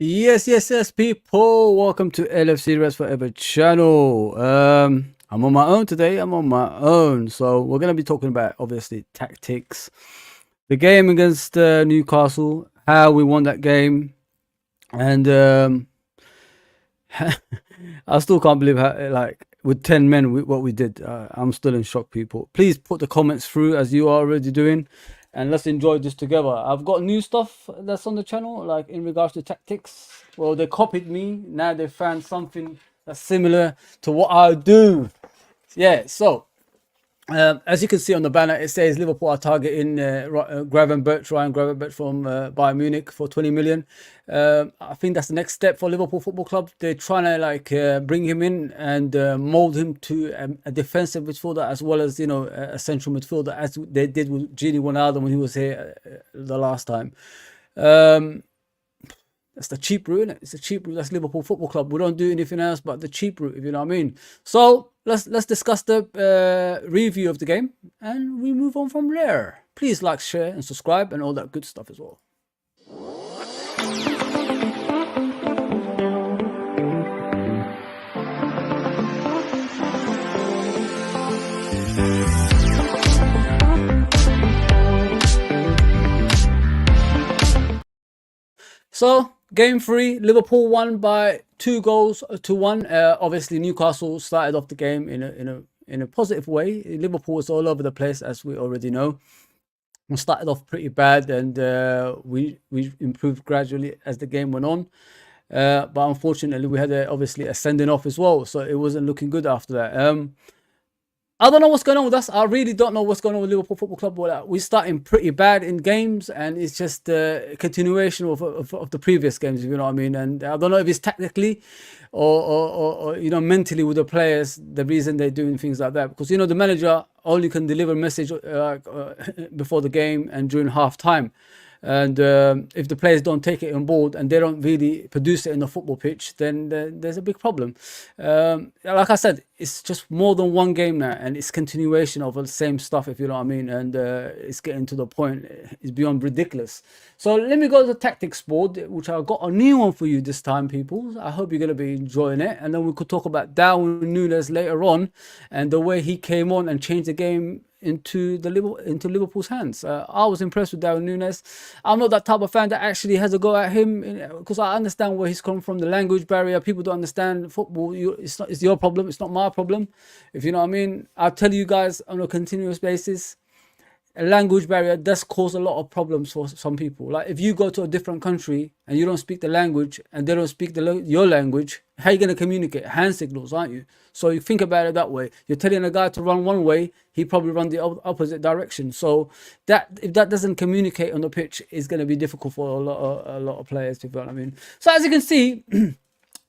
Yes, people. Welcome to LFC Red Forever channel. I'm on my own today. I'm on my own. So we're gonna be talking about obviously tactics, the game against Newcastle, how we won that game, and I still can't believe how like with 10 men what we did. I'm still in shock, people. Please put the comments through as you are already doing, and let's enjoy this together. I've got new stuff that's on the channel, like in regards to tactics. Well, they copied me. Now they found something that's similar to what I do. Yeah, so as you can see on the banner, it says Liverpool are targeting Ryan Gravenberch from Bayern Munich for 20 million. I think that's the next step for Liverpool Football Club. They're trying to bring him in and mold him to a defensive midfielder as well as a central midfielder, as they did with Gini Wijnaldum when he was here the last time. That's the cheap route, innit? It's a cheap route. That's Liverpool Football Club. We don't do anything else but the cheap route, if you know what I mean. So let's discuss the review of the game, and we move on from there. Please like, share, and subscribe, and all that good stuff as well. So game three, Liverpool won by 2 goals to 1. Obviously, Newcastle started off the game in a positive way. Liverpool was all over the place, as we already know. We started off pretty bad, and we improved gradually as the game went on. But unfortunately, we had obviously a sending off as well, so it wasn't looking good after that. I don't know what's going on with us. I really don't know what's going on with Liverpool Football Club. We're starting pretty bad in games, and it's just a continuation of the previous games, if you know what I mean. And I don't know if it's tactically or mentally with the players, the reason they're doing things like that. Because, the manager only can deliver a message before the game and during half time. And if the players don't take it on board and they don't really produce it in the football pitch, then there's a big problem. Like I said, it's just more than one game now, and it's continuation of the same stuff, if you know what I mean. And it's getting to the point, it's beyond ridiculous. So let me go to the tactics board, which I've got a new one for you this time, people. I hope you're going to be enjoying it. And then we could talk about Darwin Nunez later on, and the way he came on and changed the game into Liverpool's hands. I was impressed with Darwin Nunez. I'm not that type of fan that actually has a go at him, because I understand where he's come from, the language barrier. People don't understand football. It's your problem. It's not my problem. If you know what I mean. I'll tell you guys on a continuous basis, a language barrier does cause a lot of problems for some people. Like if you go to a different country and you don't speak the language and they don't speak your language, how are you going to communicate? Hand signals, aren't you? So you think about it that way. You're telling a guy to run one way, he probably run the opposite direction. So that if that doesn't communicate on the pitch, it's going to be difficult for a lot of players, if you know what I mean. So as you can see,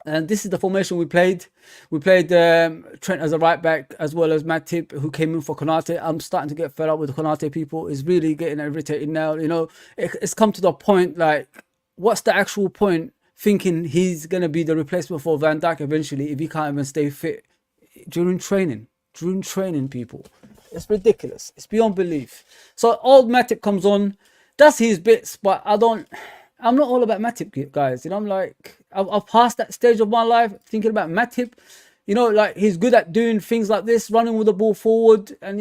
and this is the formation we played. We played Trent as a right back, as well as Matip, who came in for Konate. I'm starting to get fed up with the Konate people. It's really getting irritated now. It's come to the point, like, what's the actual point thinking he's going to be the replacement for Van Dijk eventually if he can't even stay fit during training? During training, people. It's ridiculous. It's beyond belief. So old Matip comes on, does his bits, but I'm not all about Matip, guys. I'm like, I've passed that stage of my life thinking about Matip. Like he's good at doing things like this, running with the ball forward, and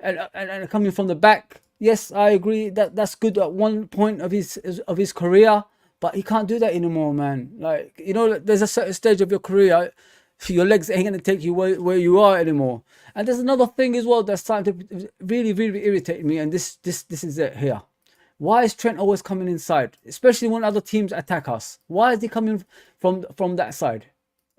and coming from the back. Yes, I agree that's good at one point of his career, but he can't do that anymore, man. Like there's a certain stage of your career, your legs ain't gonna take you where you are anymore. And there's another thing as well that's starting to really, really irritate me, and this is it here. Why is Trent always coming inside, especially when other teams attack us? Why is he coming from that side?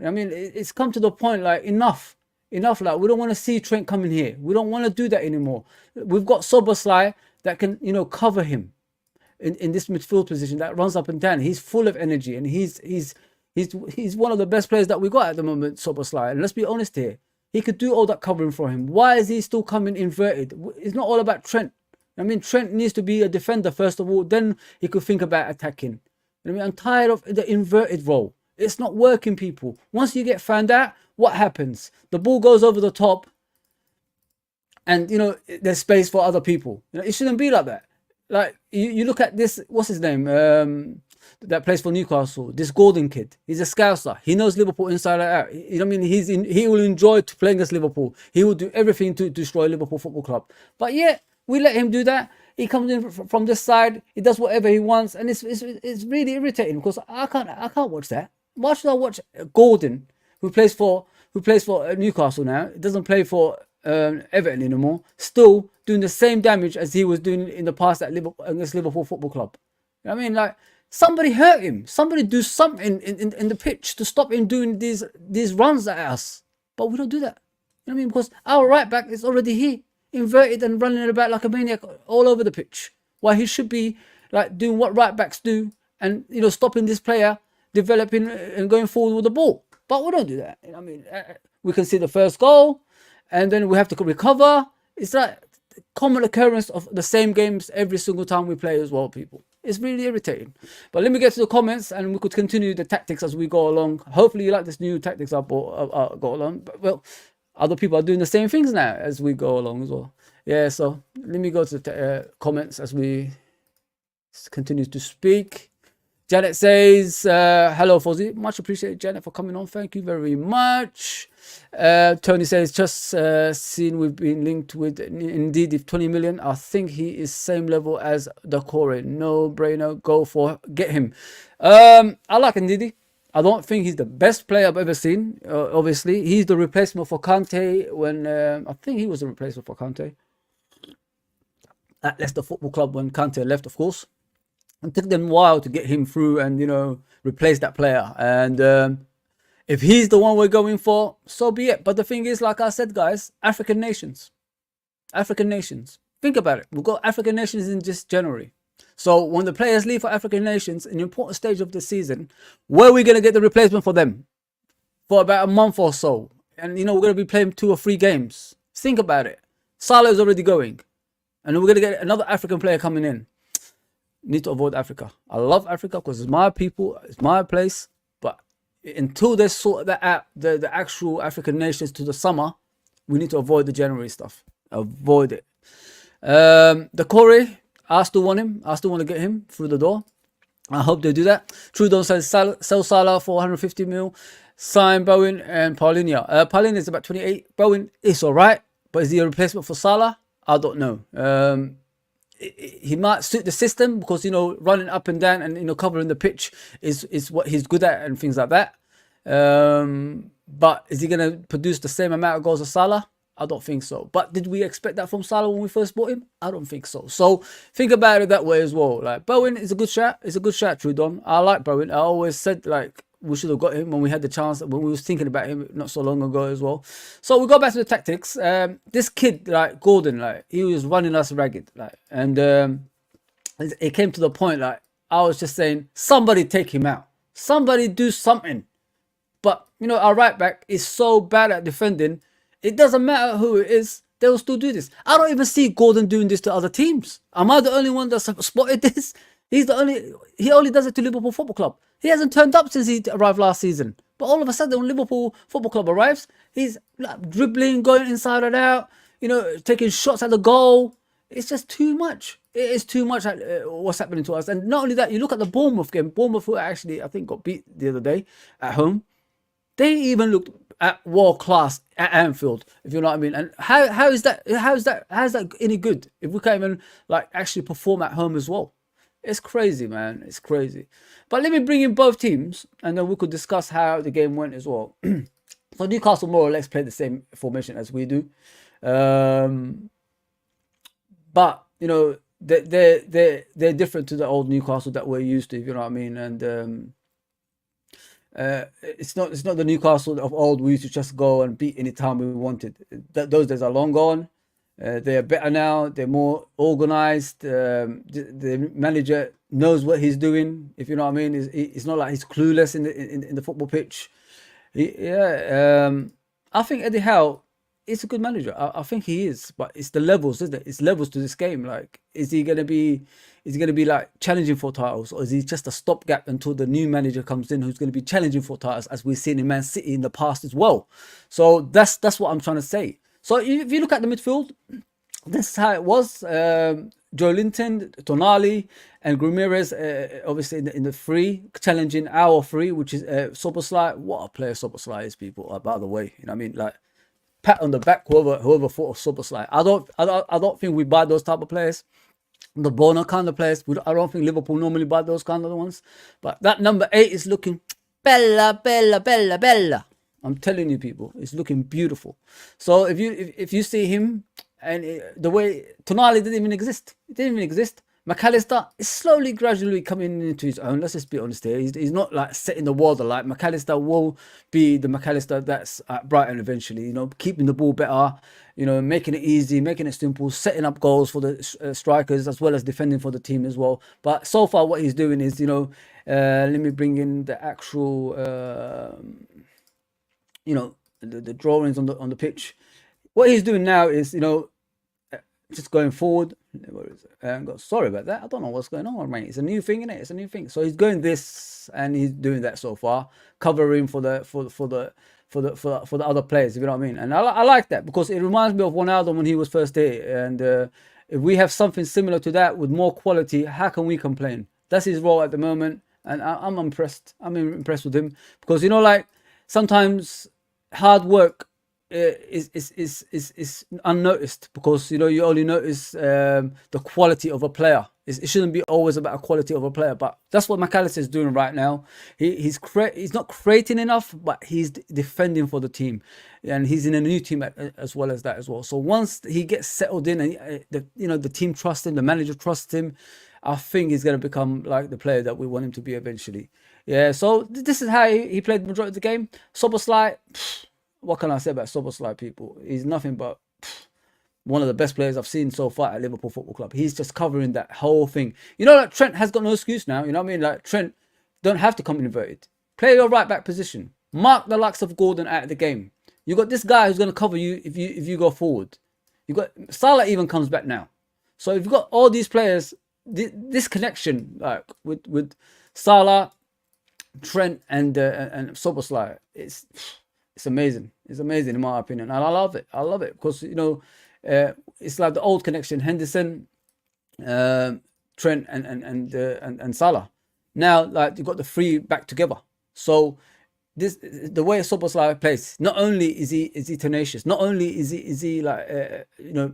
I mean, it's come to the point, like, enough. Like, we don't want to see Trent coming here. We don't want to do that anymore. We've got Szoboszlai that can, cover him in this midfield position that runs up and down. He's full of energy, and he's one of the best players that we got at the moment, Szoboszlai. And let's be honest here, he could do all that covering for him. Why is he still coming inverted? It's not all about Trent. I mean, Trent needs to be a defender first of all, then he could think about attacking. I'm tired of the inverted role. It's not working, people. Once you get found out, what happens? The ball goes over the top, and there's space for other people. It shouldn't be like that. Like you look at this. What's his name? that plays for Newcastle, this Gordon kid, he's a scouser. He knows Liverpool inside and out. You know what I mean? He will enjoy playing against Liverpool. He will do everything to destroy Liverpool Football Club. But yeah, we let him do that. He comes in from this side. He does whatever he wants, and it's really irritating because I can't watch that. Why should I watch Gordon, who plays for Newcastle now? He doesn't play for Everton anymore. Still doing the same damage as he was doing in the past against Liverpool Football Club. You know what I mean? Like, somebody hurt him. Somebody do something in the pitch to stop him doing these runs at us. But we don't do that. You know what I mean? Because our right back is already here, inverted and running about like a maniac all over the pitch. While he should be like doing what right backs do, and stopping this player developing and going forward with the ball. But we don't do that. You know what I mean? We can see the first goal, and then we have to recover. It's like common occurrence of the same games every single time we play as well, people. It's really irritating. But let me get to the comments, and we could continue the tactics as we go along. Hopefully you like this new tactics I go along. But, well, other people are doing the same things now as we go along as well. Yeah, so let me go to the comments as we continue to speak. Janet says, hello, Fozzy. Much appreciated, Janet, for coming on. Thank you very much. Tony says, just seen we've been linked with Indeed 20 million. I think he is same level as the core. No brainer. Get him. I like Indeed. I don't think he's the best player I've ever seen. Obviously, he's the replacement for Kante when I think he was the replacement for Kante at Leicester Football Club when Kante left, of course. It took them a while to get him through and replace that player. And if he's the one we're going for, so be it. But the thing is, like I said, guys, African nations. Think about it. We've got African nations in just January. So when the players leave for African nations, an important stage of the season, where are we going to get the replacement for them? For about a month or so. And, we're going to be playing 2 or 3 games. Think about it. Salah is already going. And we're going to get another African player coming in. Need to avoid Africa. I love Africa because it's my people, it's my place. But until they sort that out, the actual African nations to the summer, we need to avoid the January stuff. Avoid it. The Corey, I still want him. I still want to get him through the door. I hope they do that. Trudeau says sell Salah for 150 mil. Sign Bowen and Paulinho. Paulinho is about 28. Bowen is alright, but is he a replacement for Salah? I don't know. He might suit the system because running up and down and covering the pitch is what he's good at and things like that. But is he going to produce the same amount of goals as Salah? I don't think so. But did we expect that from Salah when we first bought him? I don't think so. So think about it that way as well. Like, Bowen is a good shot. It's a good shot, Trudon. I like Bowen. I always said we should have got him when we had the chance, when we was thinking about him not so long ago as well. So we go back to the tactics. This kid, Gordon, he was running us ragged. And it came to the point, I was just saying, somebody take him out. Somebody do something. But, our right back is so bad at defending. It doesn't matter who it is. They will still do this. I don't even see Gordon doing this to other teams. Am I the only one that's spotted this? He only does it to Liverpool Football Club. He hasn't turned up since he arrived last season. But all of a sudden, when Liverpool Football Club arrives, he's dribbling, going inside and out, taking shots at the goal. It's just too much. It is too much what's happening to us. And not only that, you look at the Bournemouth game. Bournemouth, who actually, I think, got beat the other day at home. They even looked at world class at Anfield, if you know what I mean. And how is that any good if we can't even actually perform at home as well? It's crazy, man. It's crazy. But let me bring in both teams, and then we could discuss how the game went as well. So Newcastle more or less played the same formation as we do, but they're different to the old Newcastle that we're used to, if you know what I mean. And it's not the Newcastle of old. We used to just go and beat any time we wanted. Those days are long gone. They are better now. They're more organized. The manager knows what he's doing. If you know what I mean, it's not like he's clueless in the football pitch. I think Eddie Howe is a good manager. I think he is, but it's the levels, isn't it? It's levels to this game. Is he gonna be challenging for titles, or is he just a stopgap until the new manager comes in who's going to be challenging for titles, as we've seen in Man City in the past as well? So that's what I'm trying to say. So if you look at the midfield, this is how it was. Joe Linton, Tonali, and Ramirez, obviously in the free, challenging our free, which is Soboslai. What a player Soboslai is, people. By the way, you know what I mean? Like, pat on the back, whoever thought of Soboslai. I don't think we buy those type of players. The Bono kind of players. I don't think Liverpool normally buy those kind of ones. But that number 8 is looking bella, bella, bella, bella. I'm telling you, people, it's looking beautiful. So if you see him, and the way Tonali didn't even exist, it didn't even exist. McAllister is slowly, gradually coming into his own. Let's just be honest here. He's not like setting the world alight. McAllister will be the McAllister that's at Brighton eventually. You know, keeping the ball better. You know, making it easy, making it simple, setting up goals for the strikers as well as defending for the team as well. But so far, what he's doing is, you know, let me bring in the actual, you know, the drawings on the pitch. What he's doing now is, you know, just going forward. Sorry about that. I don't know what's going on, mate. It's a new thing, isn't it? It's a new thing. So he's going this and he's doing that so far, covering for the other players, if you know what I mean. And I like that because it reminds me of Ronaldo when he was first there. And if we have something similar to that with more quality, how can we complain? That's his role at the moment, and I'm impressed. I'm impressed with him because, you know, like, sometimes hard work is unnoticed because, you know, you only notice the quality of a player. It shouldn't be always about a quality of a player, but that's what McAllister is doing right now. He's not creating enough, but he's defending for the team, and he's in a new team as well as that as well. So once he gets settled in, and the team trusts him, the manager trusts him, I think he's going to become like the player that we want him to be eventually. Yeah. So this is how he played the majority of the game. Soboslai. What can I say about Soboslai, people? He's nothing but one of the best players I've seen so far at Liverpool Football Club. He's just covering that whole thing. You know, like, Trent has got no excuse now. You know what I mean? Like, Trent don't have to come inverted. Play your right back position. Mark the likes of Gordon out of the game. You got this guy who's going to cover you if you go forward. You got Salah even comes back now. So if you've got all these players, this connection like with Salah, Trent, and Soboslai, it's amazing. It's amazing in my opinion, and I love it. I love it because, you know, it's like the old connection: Henderson, Trent, and Salah. Now, like, you got the three back together. So the way Soboslai plays, not only is he tenacious, not only is he like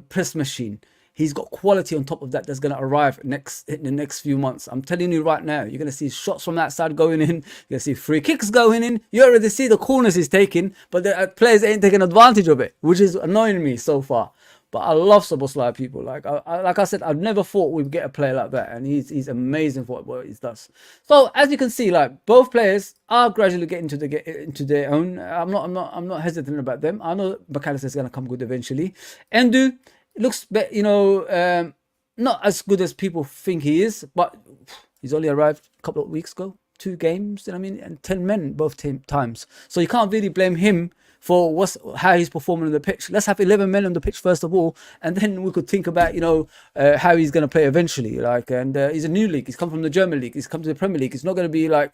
press machine. He's got quality on top of that that's going to arrive in the next few months. I'm telling you right now, you're going to see shots from that side going in. You're going to see free kicks going in. You already see the corners he's taking, but the players ain't taking advantage of it, which is annoying me so far. But I love Soboslai, people. Like I said, I've never thought we'd get a player like that, and he's amazing for what he does. So as you can see, like, both players are gradually getting into their own. I'm not hesitant about them. I know McAllister is going to come good eventually. Endu looks, not as good as people think he is, but he's only arrived a couple of weeks ago, 2 games, you know what I mean, and 10 men both times. So you can't really blame him for how he's performing on the pitch. Let's have 11 men on the pitch first of all, and then we could think about, how he's going to play eventually. And he's a new league. He's come from the German league. He's come to the Premier League. He's not going to be like,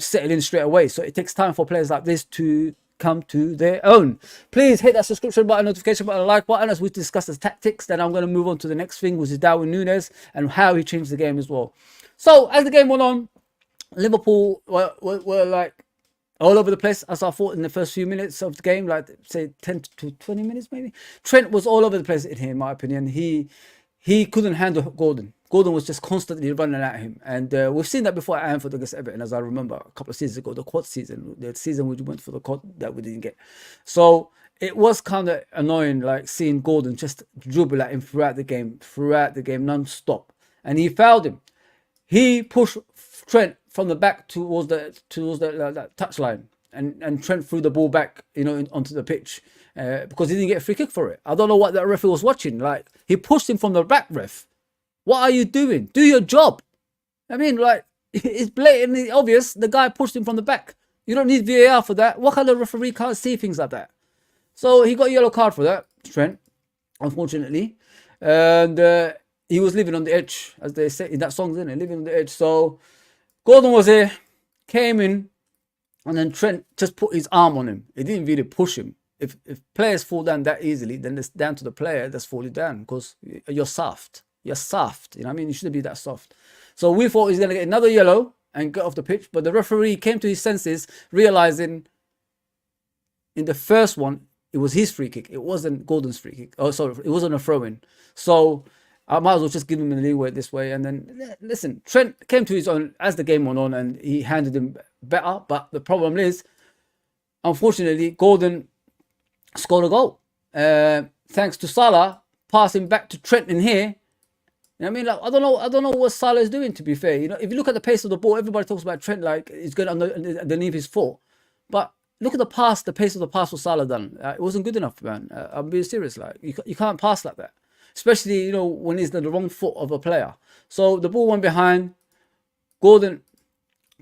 settle in straight away. So it takes time for players like this to come to their own. Please hit that subscription button, notification button, like button as we discuss the tactics. Then I'm going to move on to the next thing, which is Darwin Nunez and how he changed the game as well. So as the game went on, Liverpool were like all over the place, as I thought in the first few minutes of the game, like say 10 to 20 minutes maybe. Trent was all over the place in here, in my opinion. He couldn't handle Gordon. Gordon was just constantly running at him. And we've seen that before at Anfield against Everton, as I remember a couple of seasons ago, the quad season, the season we went for the quad that we didn't get. So it was kind of annoying, like seeing Gordon just dribble at him throughout the game, non-stop. And he fouled him. He pushed Trent from the back towards the touchline, and Trent threw the ball back, onto the pitch because he didn't get a free kick for it. I don't know what that referee was watching. Like, he pushed him from the back, ref. What are you doing? Do your job. I mean, like, it's blatantly obvious. The guy pushed him from the back. You don't need VAR for that. What kind of referee can't see things like that? So he got a yellow card for that, Trent, unfortunately. And he was living on the edge, as they say in that song, isn't it? Living on the edge. So Gordon was here, came in, and then Trent just put his arm on him. He didn't really push him. if players fall down that easily, then it's down to the player that's falling down because you're soft. You're soft. You know what I mean? You shouldn't be that soft. So we thought he's going to get another yellow and get off the pitch. But the referee came to his senses, realizing in the first one, it was his free kick. It wasn't Gordon's free kick. Oh, sorry. It wasn't a throw-in. So I might as well just give him a leeway this way. And then, listen, Trent came to his own as the game went on and he handled him better. But the problem is, unfortunately, Gordon scored a goal. Thanks to Salah passing back to Trent in here. You know what I mean? Like, I don't know what Salah is doing, to be fair. You know, if you look at the pace of the ball, everybody talks about Trent like he's going underneath his foot. But look at the pass, the pace of the pass for Salah done. It wasn't good enough, man. I'm being serious. Like, you can't pass like that. Especially, you know, when it's the wrong foot of a player. So the ball went behind. Gordon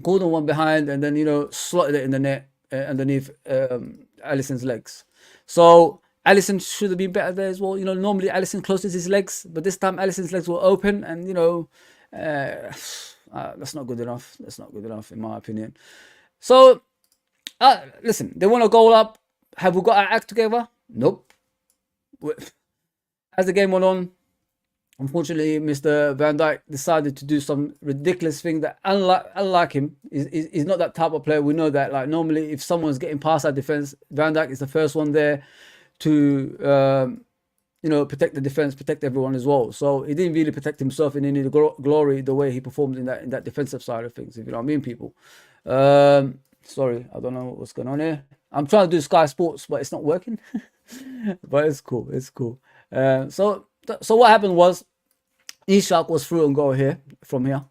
went behind and then, you know, slotted it in the net underneath Alisson's legs. So Alisson should have been better there as well. You know, normally Alisson closes his legs, but this time Alisson's legs were open and, you know, that's not good enough. That's not good enough in my opinion. So, listen, they want a goal up. Have we got our act together? Nope. As the game went on, unfortunately, Mr. Van Dijk decided to do some ridiculous thing that, unlike him, he's not that type of player. We know that. Like, normally, if someone's getting past our defense, Van Dijk is the first one there to, you know, protect the defense, protect everyone as well. So he didn't really protect himself in any glory the way he performed in that defensive side of things, if you know what I mean, people. Sorry, I don't know what's going on here. I'm trying to do Sky Sports, but it's not working. But it's cool. It's cool. So what happened was Ishak was through and goal here from here.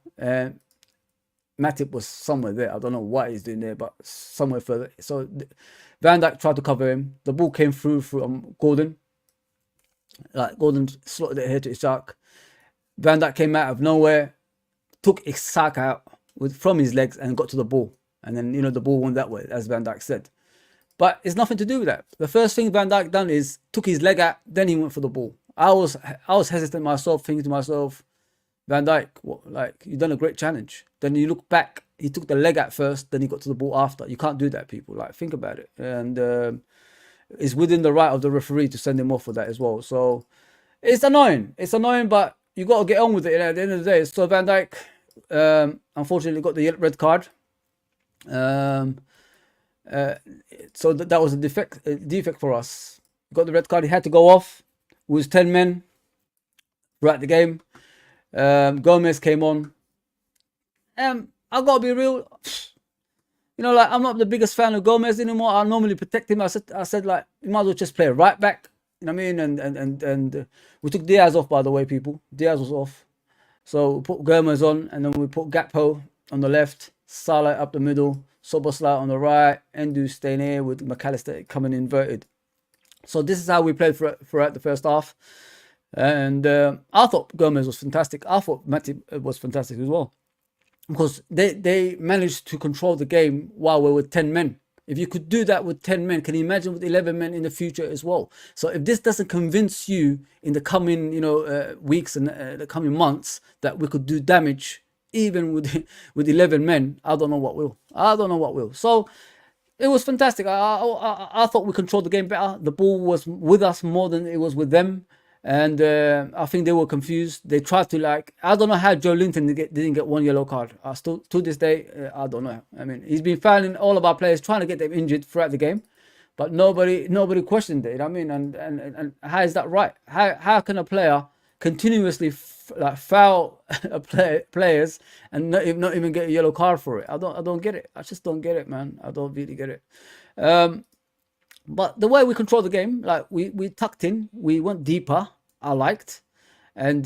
Matip was somewhere there. I don't know what he's doing there, but somewhere further. So Van Dijk tried to cover him. The ball came through Gordon. Like Gordon slotted it here to Ishak. Van Dijk came out of nowhere, took Ishak out from his legs and got to the ball. And then, you know, the ball went that way, as Van Dijk said. But it's nothing to do with that. The first thing Van Dijk done is took his leg out, then he went for the ball. I was hesitant myself, thinking to myself, Van Dijk, like, you've done a great challenge. Then you look back, he took the leg out first, then he got to the ball after. You can't do that, people. Like, think about it. And it's within the right of the referee to send him off for that as well. So it's annoying. It's annoying, but you got to get on with it at the end of the day. So Van Dijk, unfortunately, got the red card. So that was a defect for us. Got the red card. He had to go off. It was 10 men throughout the game. Gomez came on. I gotta be real. You know, like, I'm not the biggest fan of Gomez anymore. I normally protect him. I said like, you might as well just play right back. You know what I mean? And we took Diaz off, by the way, people. Diaz was off. So we put Gomez on, and then we put Gakpo on the left, Salah up the middle, Szoboszlai on the right, Endu staying here with McAllister coming inverted. So this is how we played throughout the first half. And I thought Gomez was fantastic. I thought Matip was fantastic as well. Because they managed to control the game while we were with 10 men. If you could do that with 10 men, can you imagine with 11 men in the future as well? So if this doesn't convince you in the coming, you know, weeks and the coming months that we could do damage even with 11 men, I don't know what will. I don't know what will. So it was fantastic. I thought we controlled the game better. The ball was with us more than it was with them. And I think they were confused. They tried to, like, I don't know how Joe Linton didn't get one yellow card. Still to this day, I don't know. I mean, he's been fouling all of our players, trying to get them injured throughout the game, but nobody questioned it. You know what I mean? And how is that right? How can a player continuously foul players and not even get a yellow card for it? I don't get it. I just don't get it, man. I don't really get it. But the way we control the game, like we tucked in, we went deeper, I liked. And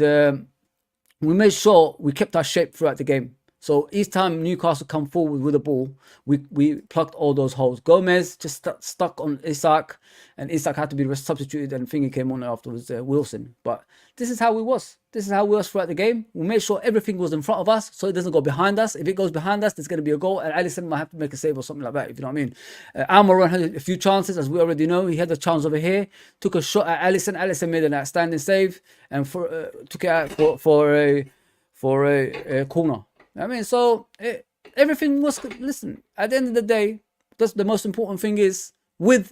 we made sure we kept our shape throughout the game. So each time Newcastle come forward with the ball, we plugged all those holes. Gomez just stuck on Isak, and Isak had to be substituted, and Thingy came on afterwards, Wilson. But this is how we was. This is how we was throughout the game. We made sure everything was in front of us, so it doesn't go behind us. If it goes behind us, there's going to be a goal, and Alisson might have to make a save or something like that, if you know what I mean. Almiron had a few chances, as we already know. He had a chance over here, took a shot at Alisson. Alisson made an outstanding save, and took it out for a corner. I mean, so everything was, listen, at the end of the day, that's the most important thing is with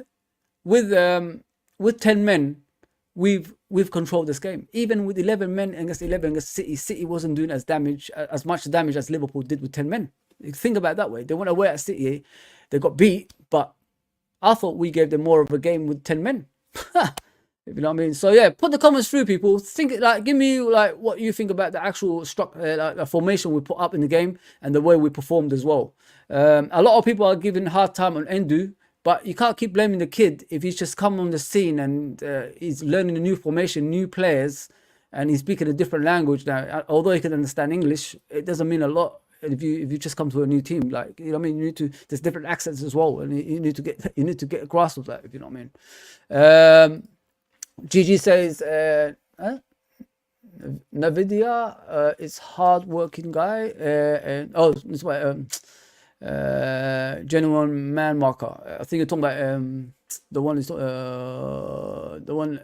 with 10 men, we've controlled this game. Even with 11 men against 11 against City, City wasn't doing as much damage as Liverpool did with 10 men. Think about it that way. They went away at City, they got beat, but I thought we gave them more of a game with 10 men. If you know what I mean. So yeah, put the comments through, people. Think, like, give me like what you think about the actual like, the formation we put up in the game and the way we performed as well. A lot of people are giving hard time on Endu, but you can't keep blaming the kid if he's just come on the scene and he's learning a new formation, new players, and he's speaking a different language now. Although he can understand English, it doesn't mean a lot. If you just come to a new team, like, you know what I mean, you need to, there's different accents as well, and you need to get a grasp of that, if you know what I mean. GG says Nvidia is hard working guy, and this way genuine man marker. I think you're talking about the one is the one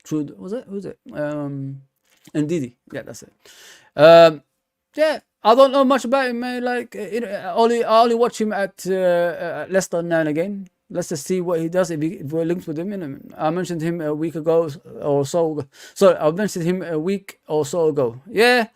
through, was it, who's it, Ndidi, yeah, that's it. Yeah, I don't know much about him, man. Like, I only watch him at Leicester now and again. Let's just see what he does if we're linked with him. I mentioned him a week ago or so. Sorry, I mentioned him a week or so ago. Yeah,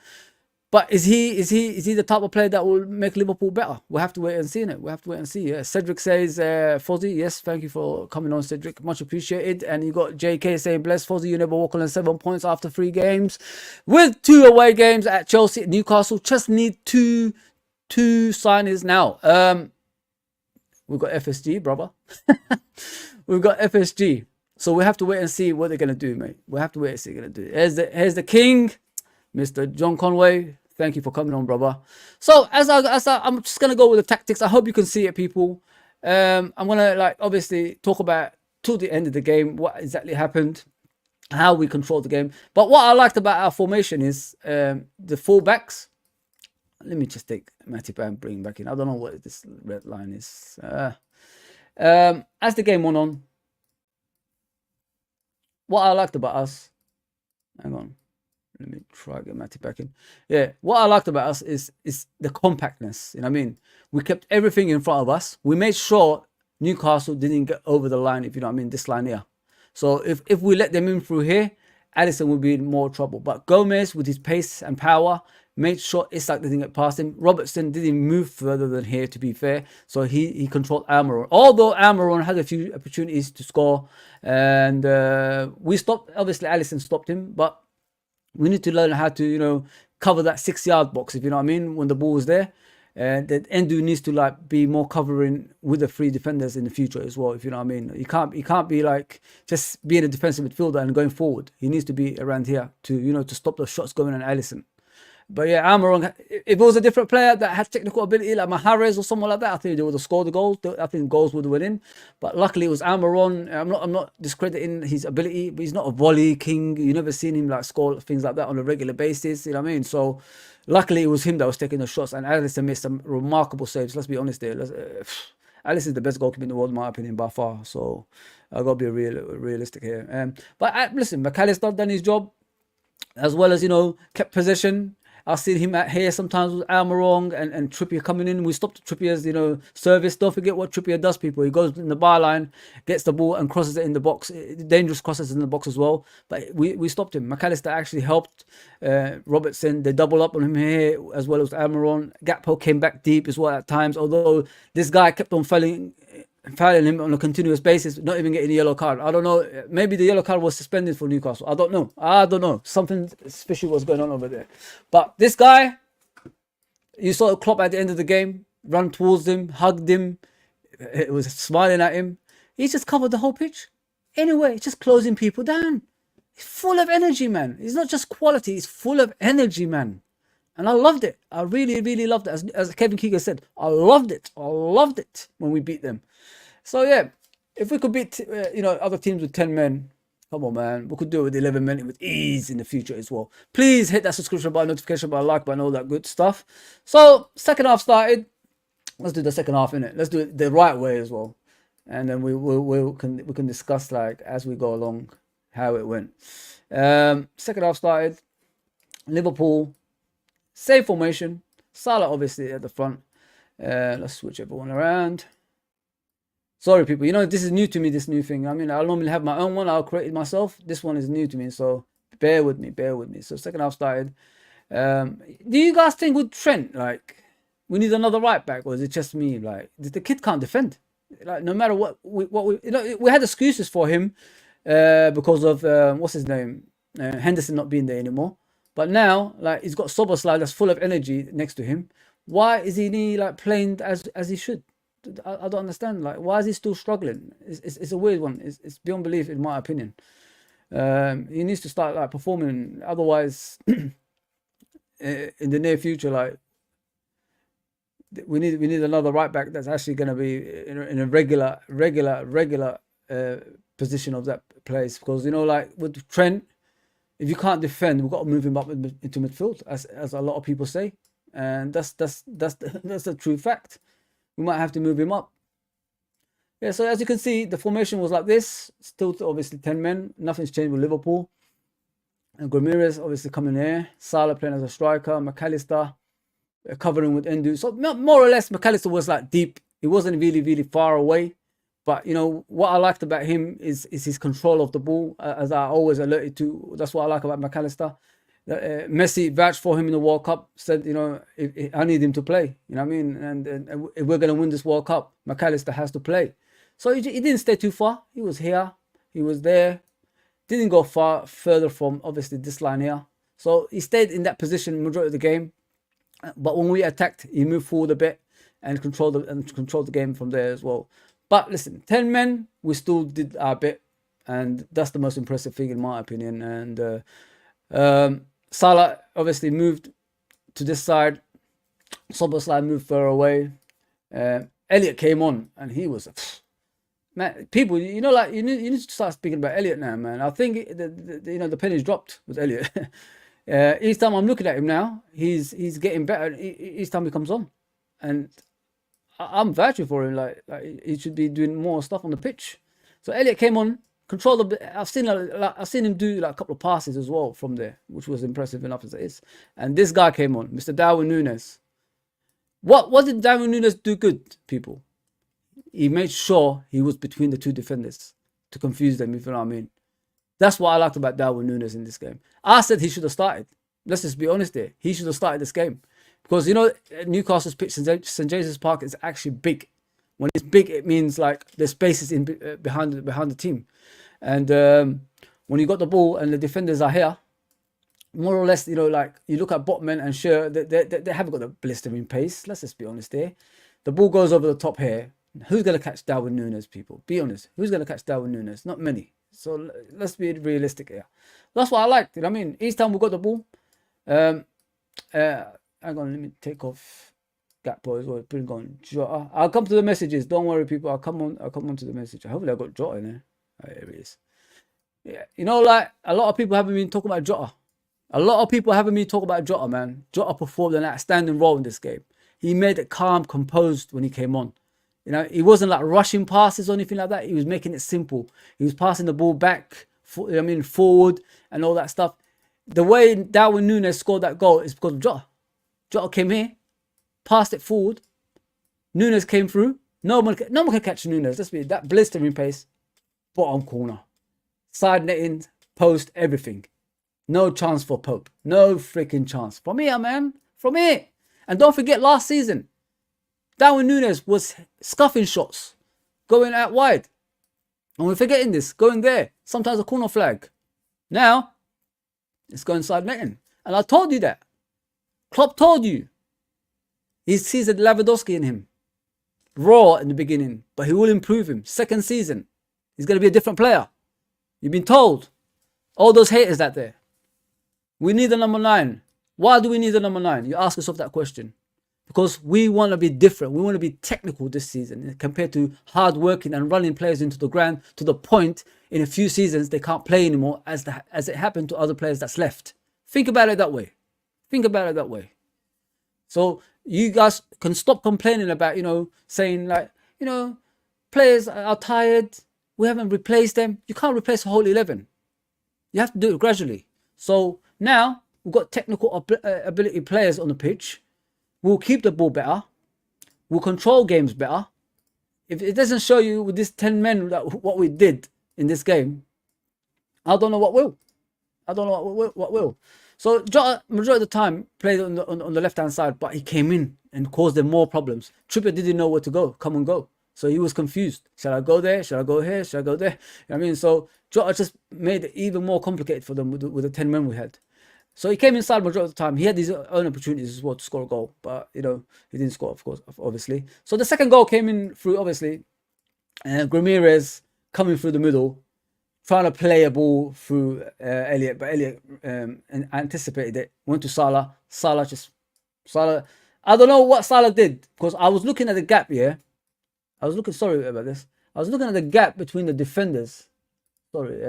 but is he the type of player that will make Liverpool better? We'll have to wait and see, innit? We'll have to wait and see. Yeah. Cedric says, Fozzie, yes, thank you for coming on, Cedric. Much appreciated. And you got JK saying, bless Fozzie, you never walk on 7 points after 3 games. With 2 away games at Chelsea, Newcastle, just need two signings now. We've got FSG, brother. We've got FSG. So we have to wait and see what they're going to do, mate. We have to wait and see what they're going to do. Here's the king, Mr. John Conway. Thank you for coming on, brother. So I'm just going to go with the tactics. I hope you can see it, people. I'm going to, like, obviously talk about till the end of the game what exactly happened, how we controlled the game. But what I liked about our formation is the fullbacks. Let me just take Matip and bring him back in. I don't know what this red line is. As the game went on, what I liked about us, hang on, let me try to get Matip back in. Yeah, what I liked about us is the compactness. You know what I mean? We kept everything in front of us. We made sure Newcastle didn't get over the line, if you know what I mean, this line here. So if we let them in through here, Alisson will be in more trouble. But Gomez, with his pace and power, made sure Isak didn't get past him. Robertson didn't move further than here, to be fair. So he controlled Almiron. Although Almiron had a few opportunities to score. And we stopped, obviously Alisson stopped him. But we need to learn how to, you know, cover that 6-yard box, if you know what I mean, when the ball is there. And that Endu needs to, like, be more covering with the 3 defenders in the future as well, if you know what I mean. He can't be like just being a defensive midfielder and going forward. He needs to be around here to, you know, to stop the shots going on Alisson. But yeah, Almiron, if it was a different player that had technical ability like Mahrez or someone like that, I think they would have scored the goals. I think goals would have went in. But luckily it was Almiron. I'm not discrediting his ability, but he's not a volley king. You never seen him like score things like that on a regular basis. You know what I mean? So luckily it was him that was taking the shots, and Alisson made some remarkable saves. Let's be honest there. Alisson is the best goalkeeper in the world, in my opinion, by far. So I've got to be realistic here. But listen, McAllister done his job, as well as, you know, kept possession. I've seen him at here sometimes with Almiron and Trippier coming in. We stopped Trippier's, you know, service. Don't forget what Trippier does, people. He goes in the byline, gets the ball and crosses it in the box. Dangerous crosses in the box as well. But we stopped him. McAllister actually helped Robertson. They double up on him here as well as Almiron. Gakpo came back deep as well at times. Although this guy kept on fouling him on a continuous basis, not even getting a yellow card. I don't know. Maybe the yellow card was suspended for Newcastle. I don't know. Something fishy was going on over there. But this guy, you saw Klopp at the end of the game, run towards him, hugged him, it was smiling at him. He just covered the whole pitch. Anyway, just closing people down. He's full of energy, man. He's not just quality, he's full of energy, man. And I loved it. I really, really loved it. As Kevin Keegan said, I loved it. I loved it when we beat them. So yeah, if we could beat you know, other teams with 10 men, come on, man, we could do it with 11 men with ease in the future as well. Please hit that subscription button, notification button, like button, all that good stuff. So second half started. Let's do the second half, innit? Let's do it the right way as well, and then we can discuss, like, as we go along how it went. Second half started. Liverpool, same formation. Salah obviously at the front. Let's switch everyone around. Sorry, people. You know, this is new to me, this new thing. I mean, I normally have my own one. I'll create it myself. This one is new to me. So bear with me. Bear with me. So second half started. Do you guys think with Trent, like, we need another right back? Or is it just me? Like, the kid can't defend. Like, no matter what we you know, we had excuses for him because of, what's his name? Henderson not being there anymore. But now, like, he's got Soboslai that's full of energy next to him. Why is he like playing as he should? I don't understand. Like, why is he still struggling? It's a weird one. It's beyond belief, in my opinion. He needs to start like performing. Otherwise, in the near future, like, we need another right back that's actually going to be in a regular position of that place. Because, you know, like with Trent, if you can't defend, we've got to move him up into midfield, as a lot of people say, and that's a true fact. We might have to move him up. Yeah, so as you can see, the formation was like this. Still obviously 10 men. Nothing's changed with Liverpool. And Gravenberch obviously coming here. Salah playing as a striker. McAllister covering with Endu. So more or less, McAllister was like deep. He wasn't really far away. But, you know, what I liked about him is his control of the ball, as I always alerted to. That's what I like about McAllister. Messi vouched for him in the World Cup, said, you know, I need him to play. You know what I mean? And if we're going to win this World Cup, McAllister has to play. So he didn't stay too far. He was here. He was there. Didn't go far further from, obviously, this line here. So he stayed in that position majority of the game. But when we attacked, he moved forward a bit and controlled the game from there as well. But listen, 10 men, we still did our bit. And that's the most impressive thing, in my opinion. And Salah obviously moved to this side. Soboslai moved further away. Elliot came on, and he was man. People, you know, like you need to start speaking about Elliot now, man. I think the penny's dropped with Elliot. Each time I'm looking at him now, he's getting better. Each time he comes on, and I'm vouching for him. Like he should be doing more stuff on the pitch. So Elliot came on. Control the. I've seen him do like a couple of passes as well from there, which was impressive enough as it is. And this guy came on, Mr. Darwin Nunez. What did Darwin Nunez do good, people? He made sure he was between the two defenders to confuse them, if you know what I mean. That's what I liked about Darwin Nunez in this game. I said he should have started. Let's just be honest here. He should have started this game because, you know, Newcastle's pitch, St James's Park, is actually big. When it's big, it means like there's spaces in behind the team. And when you got the ball and the defenders are here, more or less, you know, like you look at Botman and Scher, they haven't got the blistering pace. Let's just be honest here. The ball goes over the top here. Who's going to catch Darwin Nunez, people? Be honest. Who's going to catch Darwin Nunez? Not many. So let's be realistic here. That's what I liked. You know what I mean? Each time we got the ball, hang on, let me take off Gakpo as well. Bring on Jota. I'll come to the messages. Don't worry, people. I'll come on to the message. Hopefully I got Jota in there. There it is. Yeah, you know, like a lot of people haven't been talking about Jota. A lot of people haven't been talking about Jota, man. Jota performed an outstanding role in this game. He made it calm, composed when he came on. You know, he wasn't like rushing passes or anything like that. He was making it simple. He was passing the ball back, forward and all that stuff. The way Darwin Nunez scored that goal is because of Jota. Jota came here, passed it forward. Nunez came through. No one can catch Nunez. Let's be that blistering pace. Bottom corner, side netting, post, everything. No chance for Pope. No freaking chance. From here, man. From here. And don't forget last season, Darwin Nunez was scuffing shots, going out wide. And we're forgetting this, going there. Sometimes a corner flag. Now, it's going side netting. And I told you that. Klopp told you. He sees a Lewandowski in him. Raw in the beginning, but he will improve him. Second season. He's going to be a different player. You've been told. All those haters out there. We need a number 9. Why do we need a number 9? You ask yourself that question. Because we want to be different. We want to be technical this season compared to hard working and running players into the ground to the point in a few seasons they can't play anymore as it happened to other players that's left. Think about it that way. Think about it that way. So you guys can stop complaining about, you know, saying like, you know, players are tired. We haven't replaced them. You can't replace the whole 11. You have to do it gradually. So now we've got technical ability players on the pitch. We'll keep the ball better. We'll control games better. if it doesn't show you with these 10 men that what we did in this game, I don't know what will. I don't know what will. So Jota, majority of the time, played on the left-hand side, but he came in and caused them more problems. Trippier didn't know where to go, come and go. So he was confused. Should I go there? Should I go here? Should I go there? You know what I mean? So Jota just made it even more complicated for them with the 10 men we had. So he came inside majority of the time. He had his own opportunities as well to score a goal, but you know he didn't score, of course, obviously. So the second goal came in through obviously Ramirez coming through the middle, trying to play a ball through Elliot, but Elliot anticipated it. Went to Salah. Salah. I don't know what Salah did because I was looking at the gap here. Sorry about this. I was looking at the gap between the defenders. Sorry,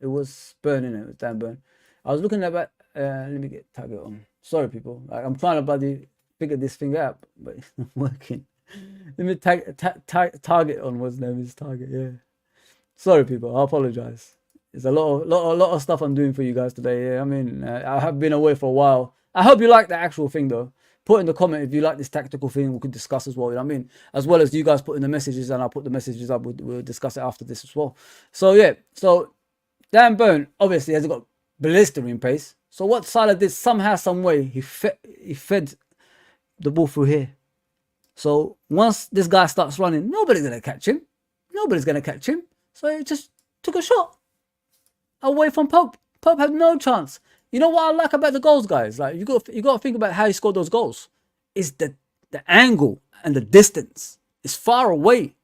it was burning. It was Dan Burn. I was looking at let me get target on. Sorry, people. Like, I'm trying to bloody figure this thing out, but it's not working. Let me target on. What's name is target? Yeah. Sorry, people. I apologize. There's a lot of stuff I'm doing for you guys today. Yeah, I mean, I have been away for a while. I hope you like the actual thing though. Put in the comment if you like this tactical thing. We could discuss as well. You know what I mean? As well as you guys put in the messages, and I'll put the messages up. We'll discuss it after this as well. So yeah. So Dan Burn obviously has got blistering pace. So what Salah did somehow, some way, he fed the ball through here. So once this guy starts running, nobody's gonna catch him. Nobody's gonna catch him. So he just took a shot away from Pope. Pope had no chance. You know what I like about the goals, guys? Like you got to think about how he scored those goals. Is the angle and the distance. It's far away.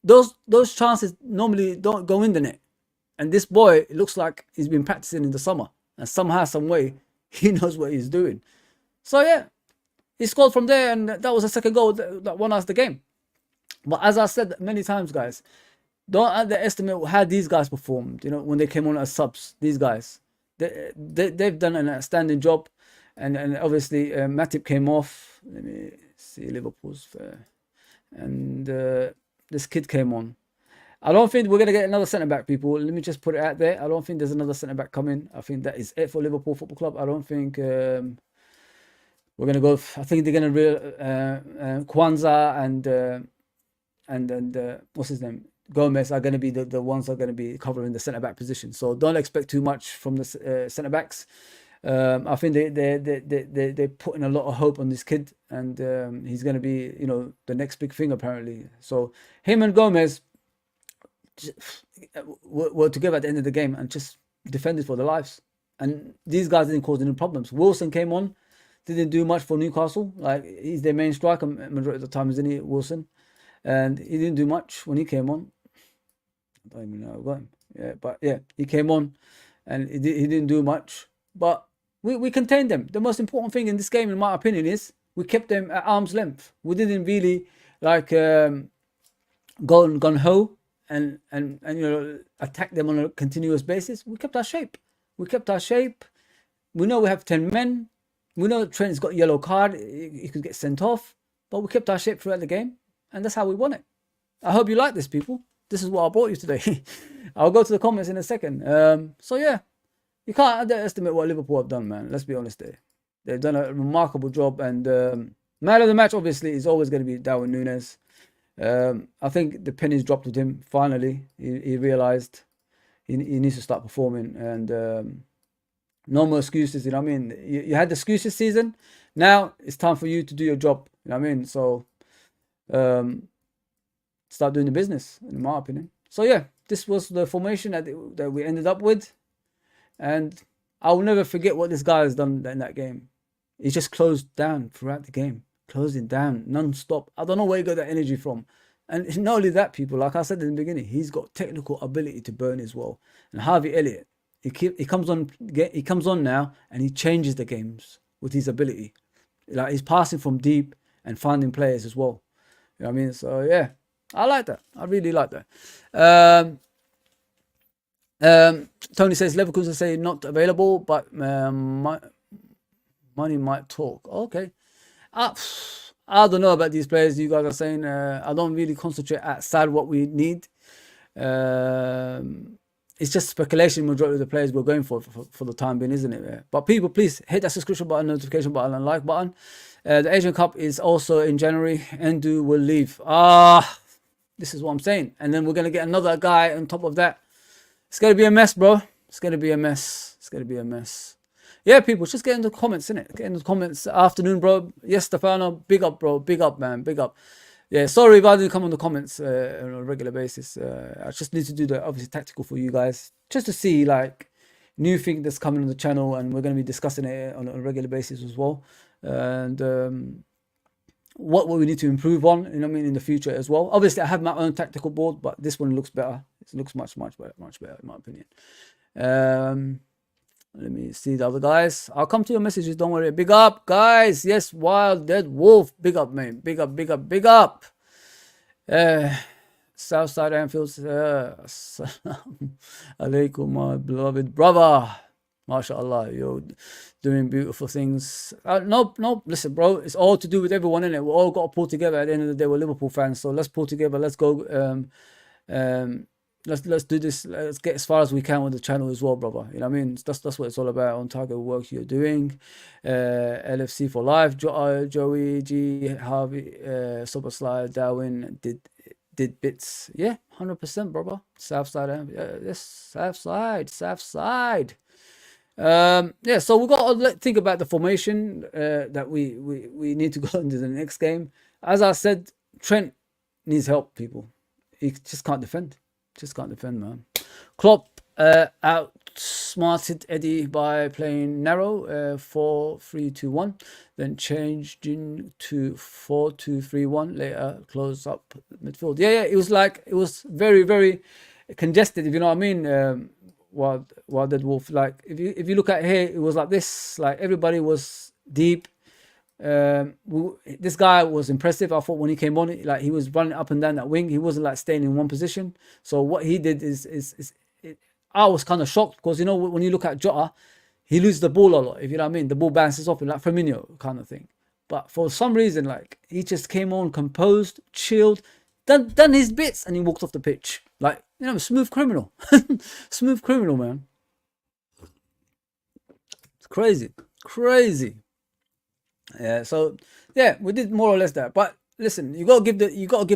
Those chances normally don't go in the net. And this boy, it looks like he's been practicing in the summer, and somehow, some way, he knows what he's doing. So yeah, he scored from there, and that was the second goal that won us the game. But as I said many times, guys, don't underestimate how these guys performed. You know, when they came on as subs, these guys, they've done an outstanding job, and obviously Matip came off. Let me see Liverpool's and this kid came on. I don't think we're gonna get another centre back, people. Let me just put it out there. I don't think there's another centre back coming. I think that is it for Liverpool Football Club. I don't think we're gonna go. I think they're gonna Kwanzaa and what's his name, Gomez are going to be the ones that are going to be covering the centre back position. So don't expect too much from the centre backs. I think they're putting a lot of hope on this kid, and he's going to be, you know, the next big thing apparently. So him and Gomez were together at the end of the game and just defended for their lives. And these guys didn't cause any problems. Wilson came on, didn't do much for Newcastle. Like, he's their main striker majority of the time, isn't he, Wilson? And he didn't do much when he came on. I don't even know about him. Yeah, but yeah, he came on and he didn't do much. But we contained them. The most important thing in this game, in my opinion, is we kept them at arm's length. We didn't really like gun ho and you know, attack them on a continuous basis. We kept our shape. We know we have 10 men. We know Trent's got a yellow card. He could get sent off. But we kept our shape throughout the game. And that's how we won it. I hope you like this, people. This is what I brought you today. I'll go to the comments in a second. So yeah, you can't underestimate what Liverpool have done, man. Let's be honest there. They've done a remarkable job. And man of the match, obviously, is always going to be Darwin Nunez. I think the pennies dropped with him. Finally, he realised he needs to start performing. And no more excuses, you know what I mean? You had the excuses season. Now it's time for you to do your job. You know what I mean? So start doing the business, in my opinion. So yeah, this was the formation that we ended up with, and I will never forget what this guy has done in that game. He just closed down throughout the game, closing down non-stop. I don't know where he got that energy from. And not only that, people, like I said in the beginning, he's got technical ability to burn as well. And Harvey Elliott, he comes on now, and he changes the games with his ability. Like, he's passing from deep and finding players as well. You know what I mean? So yeah, I like that. I really like that. Tony says Leverkusen say not available, but money might talk. Okay. I don't know about these players you guys are saying. I don't really concentrate outside what we need. It's just speculation. Majority of the players we're going for the time being, isn't it? But people, please hit that subscription button, notification button, and like button. The Asian Cup is also in January. Endu will leave. This is what I'm saying. And then we're going to get another guy on top of that. It's going to be a mess, bro. It's going to be a mess. It's going to be a mess. Yeah, people, just get in the comments, innit? Get in the comments. Afternoon, bro. Yes, Stefano. Big up, bro. Big up, man. Big up. Yeah, sorry if I didn't come on the comments on a regular basis. I just need to do the, obviously, tactical for you guys. Just to see, like, new thing that's coming on the channel. And we're going to be discussing it on a regular basis as well. And what we need to improve on, you know what I mean, in the future as well. Obviously, I have my own tactical board, but this one looks better. It looks much better, in my opinion. Let me see the other guys. I'll come to your messages, don't worry. Big up, guys. Yes, Wild Dead Wolf. Big up, man. Big up, big up, big up. Southside Anfield. Alaikum, my beloved brother. MashaAllah, you're doing beautiful things. No, listen, bro. It's all to do with everyone, innit? We all got to pull together. At the end of the day, we're Liverpool fans, so let's pull together. Let's go. Let's do this. Let's get as far as we can with the channel as well, brother. You know what I mean? That's what it's all about. On target work you're doing. LFC for life. Joey G, Harvey, Super Slide, Darwin did bits. Yeah, 100%, brother. Southside. Yes, Southside. Yeah, so we got to think about the formation that we need to go into the next game. As I said, Trent needs help, people. He just can't defend. Just can't defend, man. Klopp outsmarted Eddie by playing narrow, 4-3-2-1, then changed to 4-2-3-1. Later, close up midfield. Yeah, it was like, it was very, very congested, if you know what I mean. Wild Dead Wolf. Like, if you look at here, it was like this. Like, everybody was deep. This guy was impressive. I thought when he came on, like, he was running up and down that wing. He wasn't like staying in one position. So what he did I was kind of shocked, because, you know, when you look at Jota, he loses the ball a lot, if you know what I mean. The ball bounces off him, like Firmino kind of thing. But for some reason, like, he just came on composed, chilled, done his bits, and he walked off the pitch. Like, you know, smooth criminal. Smooth criminal, man. It's crazy. Yeah, so yeah, we did more or less that. But listen, you gotta give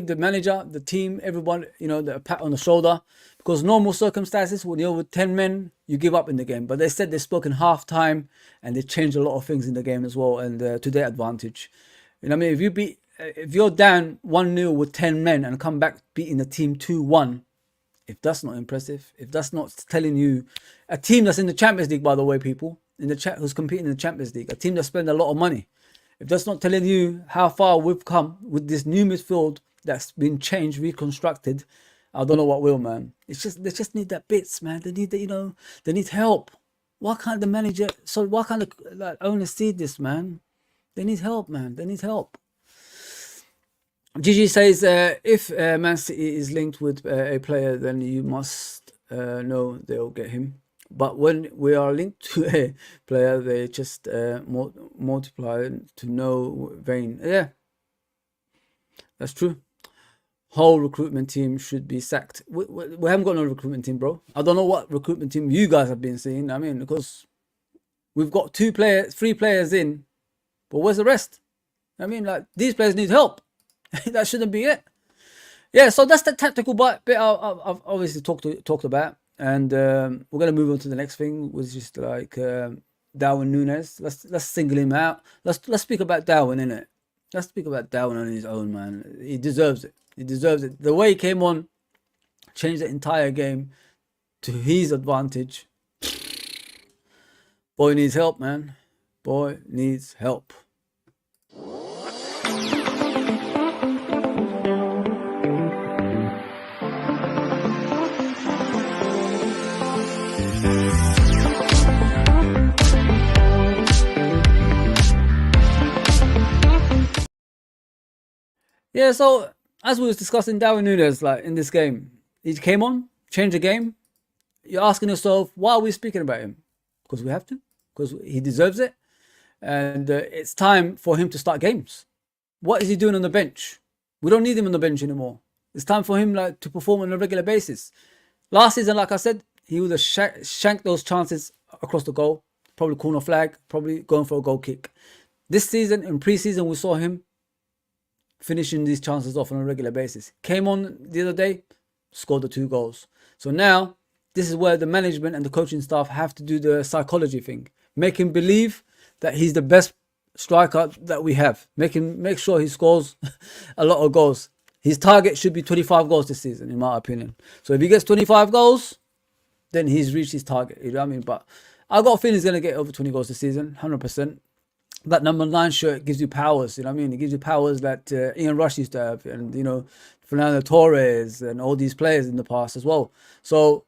the manager, the team, everyone, you know, the pat on the shoulder, because normal circumstances, when you're with 10 men, you give up in the game. But they said they spoke in half time, and they changed a lot of things in the game as well, and to their advantage. You know what I mean? If you're down 1-0 with 10 men and come back beating the team 2-1, if that's not impressive, if that's not telling you, a team that's in the Champions League, by the way, people, in the chat, who's competing in the Champions League, a team that spend a lot of money, if that's not telling you how far we've come with this new midfield that's been changed, reconstructed, I don't know what will, man. It's just, they just need that bits, man. They need, you know, they need help. Why can't the manager, why can't the owners see this, man? They need help, man. They need help. Gigi says, if Man City is linked with a player, then you must know they'll get him. But when we are linked to a player, they just multiply to no vein. Yeah, that's true. Whole recruitment team should be sacked. We haven't got no recruitment team, bro. I don't know what recruitment team you guys have been seeing. I mean, because we've got 3 players in, but where's the rest? I mean, like, these players need help. That shouldn't be it. Yeah, so that's the tactical bit I've obviously talked about, and we're gonna move on to the next thing, which is like Darwin Nunez. Let's single him out. Let's speak about Darwin, innit? Let's speak about Darwin on his own, man. He deserves it. He deserves it. The way he came on, changed the entire game to his advantage. Boy needs help, man. Boy needs help. Yeah, so as we was discussing, Darwin Nunez, like, in this game, he came on, changed the game. You're asking yourself, why are we speaking about him? Because we have to, because he deserves it, and it's time for him to start games. What is he doing on the bench? We don't need him on the bench anymore. It's time for him, like, to perform on a regular basis. Last season, like I said, he would have shanked those chances across the goal, probably corner flag, probably going for a goal kick. This season, in pre-season, we saw him finishing these chances off on a regular basis. Came on the other day, scored the 2 goals. So now, this is where the management and the coaching staff have to do the psychology thing. Make him believe that he's the best striker that we have. Make sure he scores a lot of goals. His target should be 25 goals this season, in my opinion. So if he gets 25 goals, then he's reached his target. You know what I mean? But I got a feeling he's going to get over 20 goals this season, 100%. That number 9 shirt gives you powers, you know what I mean? It gives you powers that Ian Rush used to have, and, you know, Fernando Torres and all these players in the past as well. So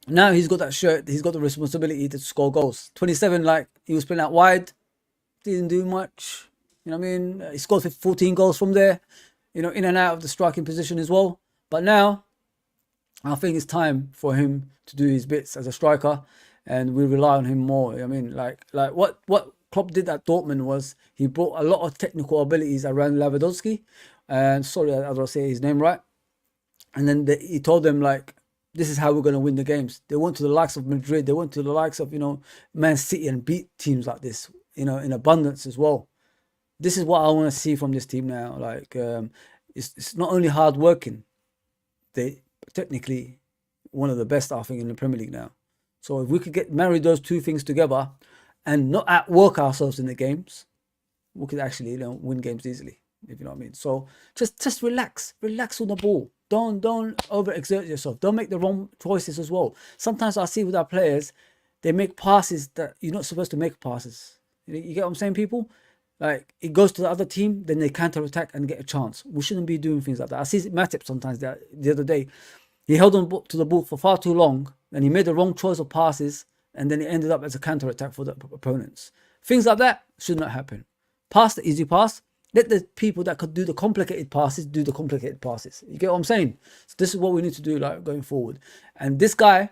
now he's got that shirt, he's got the responsibility to score goals. 27, like, he was playing out wide, didn't do much, you know what I mean? He scored 14 goals from there, you know, in and out of the striking position as well. But now, I think it's time for him to do his bits as a striker, and we rely on him more. I mean, like what Klopp did at Dortmund was he brought a lot of technical abilities around Lewandowski, and sorry, I don't say his name right. And then he told them, like, this is how we're going to win the games. They went to the likes of Madrid, they went to the likes of, you know, Man City, and beat teams like this, you know, in abundance as well. This is what I want to see from this team now. Like, it's not only hard working, they technically one of the best, I think, in the Premier League now. So if we could marry those two things together and not outwork ourselves in the games, we could actually, you know, win games easily, if you know what I mean. So just relax on the ball. Don't overexert yourself. Don't make the wrong choices as well. Sometimes I see with our players, they make passes that you're not supposed to make passes. You get what I'm saying, people? Like, it goes to the other team, then they counter-attack and get a chance. We shouldn't be doing things like that. I see Matip sometimes the other day. He held on to the ball for far too long, and he made the wrong choice of passes, and then it ended up as a counter-attack for the opponents. Things like that should not happen. Pass the easy pass. Let the people that could do the complicated passes do the complicated passes. You get what I'm saying? So this is what we need to do, like, going forward. And this guy,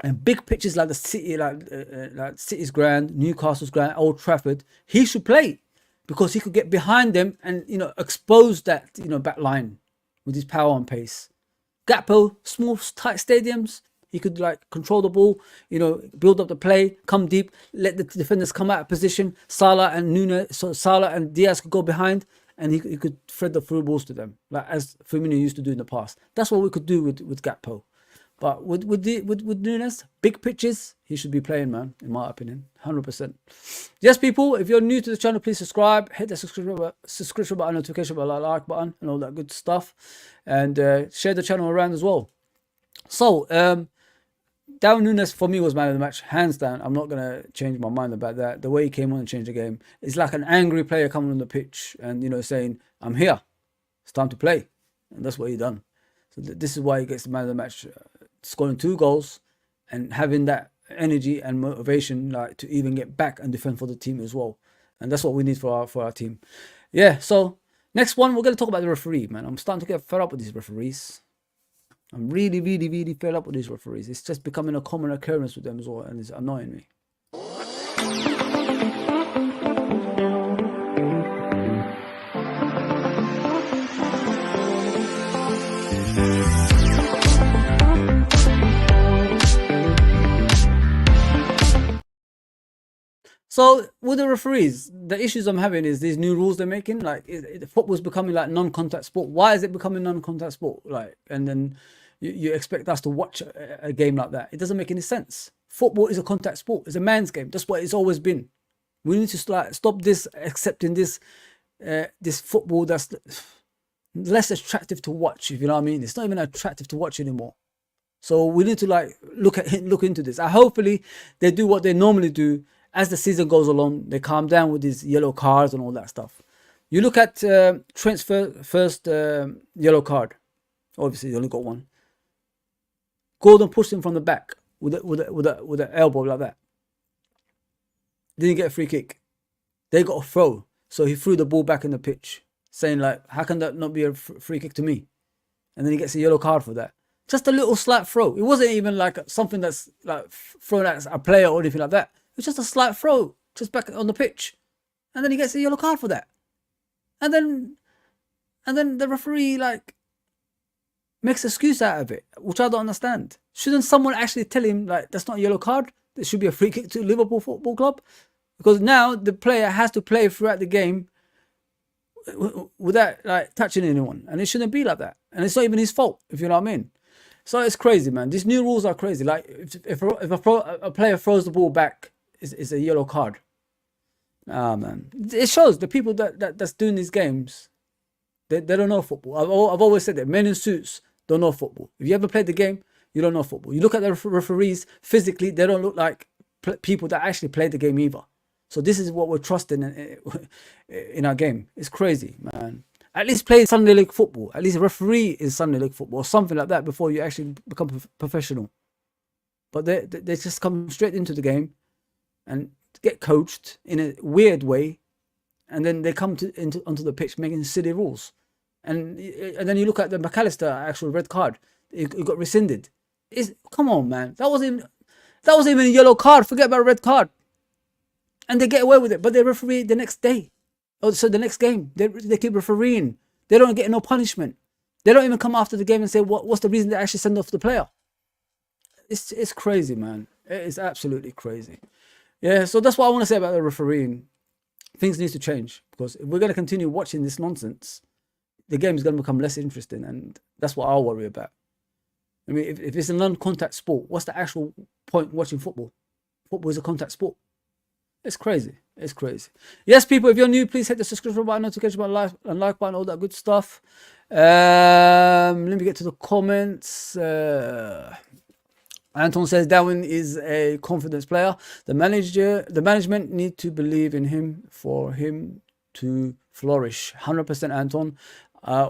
and big pitches like the City, like City's ground, Newcastle's ground, Old Trafford, he should play, because he could get behind them and, you know, expose that, you know, back line with his power and pace. Gakpo, small, tight stadiums, he could, like, control the ball, you know, build up the play, come deep, let the defenders come out of position. Salah and Nunez, so Salah and Diaz could go behind, and he could thread the through balls to them, like as Firmino used to do in the past. That's what we could do with Gakpo. But with Nunez, big pitches, he should be playing, man, in my opinion, 100%. Yes, people, if you're new to the channel, please subscribe, hit the subscription button, notification button, like button, and all that good stuff. And share the channel around as well. So, Darwin Nunez, for me, was man of the match, hands down. I'm not going to change my mind about that. The way he came on and changed the game. It's like an angry player coming on the pitch and, you know, saying, I'm here. It's time to play. And that's what he done. So this is why he gets the man of the match, scoring 2 goals and having that energy and motivation, like, to even get back and defend for the team as well. And that's what we need for our team. Yeah, so next one, we're going to talk about the referee, man. I'm starting to get fed up with these referees. I'm really fed up with these referees. It's just becoming a common occurrence with them as well, and it's annoying me. So with the referees, the issues I'm having is these new rules they're making. Like, football's becoming like non-contact sport. Why is it becoming non-contact sport? Like, and then you expect us to watch a game like that? It doesn't make any sense. Football is a contact sport. It's a man's game. That's what it's always been. We need to stop this, accepting this this football that's less attractive to watch. If you know what I mean, it's not even attractive to watch anymore. So we need to, like, look into this. Hopefully they do what they normally do. As the season goes along, they calm down with these yellow cards and all that stuff. You look at Trent's first yellow card. Obviously, he only got one. Gordon pushed him from the back with an elbow like that. Didn't get a free kick. They got a throw. So he threw the ball back in the pitch, saying, like, how can that not be a free kick to me? And then he gets a yellow card for that. Just a little slight throw. It wasn't even like something that's like thrown at a player or anything like that. It was just a slight throw, just back on the pitch. And then he gets a yellow card for that. And then the referee, like, makes an excuse out of it, which I don't understand. Shouldn't someone actually tell him, like, that's not a yellow card? There should be a free kick to Liverpool Football Club? Because now the player has to play throughout the game without like touching anyone, and it shouldn't be like that. And it's not even his fault, if you know what I mean. So it's crazy, man. These new rules are crazy. Like if a player throws the ball back, it's a yellow card. Ah, man, it shows the people that's doing these games. They don't know football. I've always said that men in suits don't know football. If you ever played the game, you don't know football. You look at the referees physically; they don't look like people that actually played the game either. So this is what we're trusting in our game. It's crazy, man. At least play Sunday League football. At least referee in Sunday League football or something like that before you actually become professional. But they just come straight into the game and get coached in a weird way, and then they come onto the pitch making silly rules. And then you look at the McAllister actual red card. It got rescinded. Come on, man. That wasn't even a yellow card. Forget about a red card. And they get away with it, but they referee the next day. Oh, so the next game, they keep refereeing. They don't get no punishment. They don't even come after the game and say what's the reason they actually send off the player. It's crazy, man. It is absolutely crazy. Yeah, so that's what I want to say about the refereeing. Things need to change, because if we're going to continue watching this nonsense, the game is going to become less interesting, and that's what I'll worry about. I mean, if it's a non-contact sport, what's the actual point watching football? Football is a contact sport. It's crazy. It's crazy. Yes, people, if you're new, please hit the subscription button, notification button, like button, all that good stuff. Let me get to the comments. Anton says Darwin is a confidence player. The management need to believe in him for him to flourish. 100%, Anton.